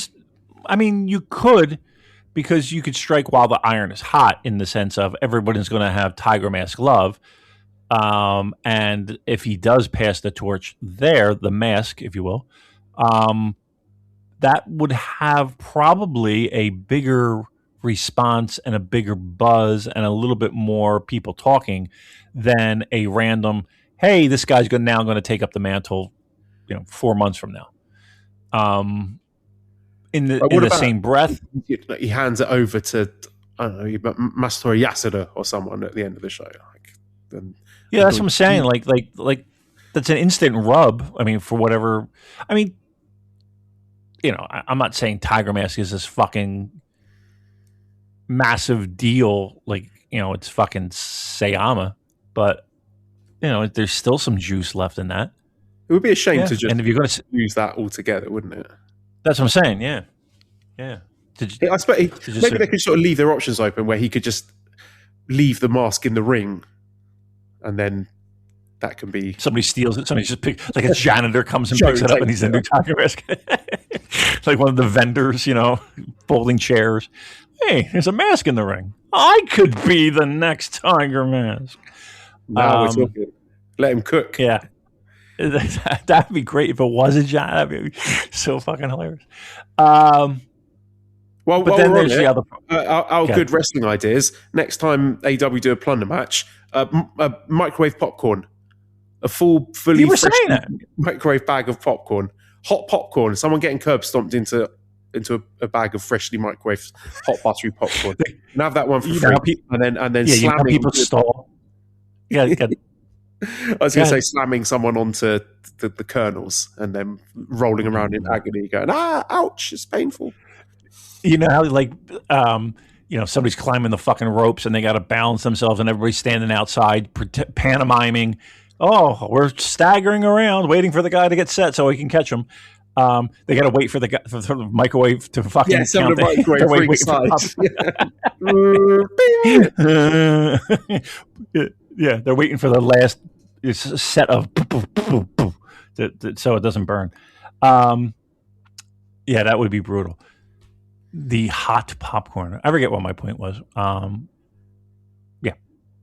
Speaker 4: could strike while the iron is hot in the sense of everybody's going to have Tiger Mask love. And if he does pass the torch there, the mask, if you will, that would have probably a bigger response and a bigger buzz and a little bit more people talking than a random, hey, this guy's now going to take up the mantle, 4 months from now. In the same breath,
Speaker 1: he hands it over to, I don't know, Masatori Yasuda or someone at the end of the show.
Speaker 4: Yeah, that's what I'm saying. Like that's an instant rub. I mean, for whatever. I mean, I'm not saying Tiger Mask is this fucking massive deal. Like, it's fucking Sayama, but there's still some juice left in that.
Speaker 1: It would be a shame to just
Speaker 4: and if you're going to
Speaker 1: use that altogether, wouldn't it?
Speaker 4: That's what I'm saying. Yeah.
Speaker 1: I suppose maybe they could sort of leave their options open where he could just leave the mask in the ring, and then that can be
Speaker 4: somebody steals it. Somebody just picks, like a janitor comes and picks it up, and he's a new Tiger Mask. Like one of the vendors, folding chairs. Hey, there's a mask in the ring. I could be the next Tiger Mask.
Speaker 1: Now we're talking. Let him cook.
Speaker 4: Yeah. That'd be great if it was a giant. That'd be so fucking hilarious. But then there's the other.
Speaker 1: Our good wrestling ideas. Next time AEW do a plunder match, microwave popcorn, a fully fresh microwave bag of popcorn, hot popcorn. Someone getting curb stomped into a bag of freshly microwaved hot buttery popcorn. And have that one for free, and then slamming
Speaker 4: people stall. Yeah.
Speaker 1: I was going to say slamming someone onto the kernels and then rolling around in agony going, ouch, it's painful.
Speaker 4: How somebody's climbing the fucking ropes and they got to balance themselves and everybody's standing outside pantomiming, we're staggering around waiting for the guy to get set so we can catch him. They got to wait for the microwave to fucking count.
Speaker 1: Some of the microwave
Speaker 4: Yeah, they're waiting for the last set of so it doesn't burn. Yeah, that would be brutal. The hot popcorn. I forget what my point was.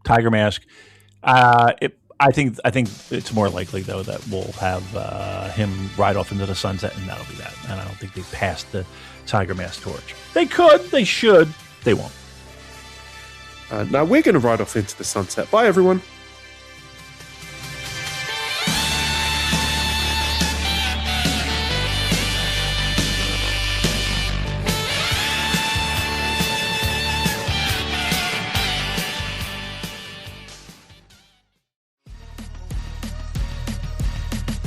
Speaker 4: Tiger Mask. I think it's more likely though that we'll have him ride off into the sunset, and that'll be that. And I don't think they passed the Tiger Mask torch. They could, they should, they won't.
Speaker 1: Now we're going to ride off into the sunset. Bye, everyone.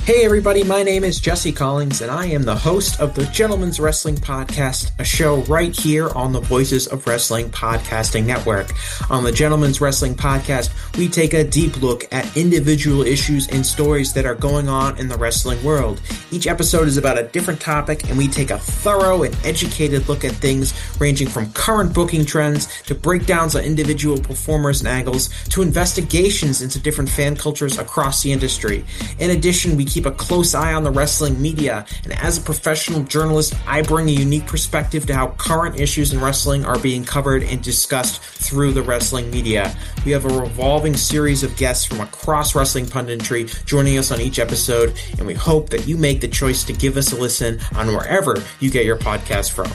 Speaker 6: Hey everybody, my name is Jesse Collins, and I am the host of the Gentleman's Wrestling Podcast, a show right here on the Voices of Wrestling Podcasting Network. On the Gentleman's Wrestling Podcast, we take a deep look at individual issues and stories that are going on in the wrestling world. Each episode is about a different topic, and we take a thorough and educated look at things ranging from current booking trends to breakdowns on individual performers and angles to investigations into different fan cultures across the industry. In addition, we keep a close eye on the wrestling media, and as a professional journalist, I bring a unique perspective to how current issues in wrestling are being covered and discussed through the wrestling media. We have a revolving series of guests from across wrestling punditry joining us on each episode, and we hope that you make the choice to give us a listen on wherever you get your podcast from.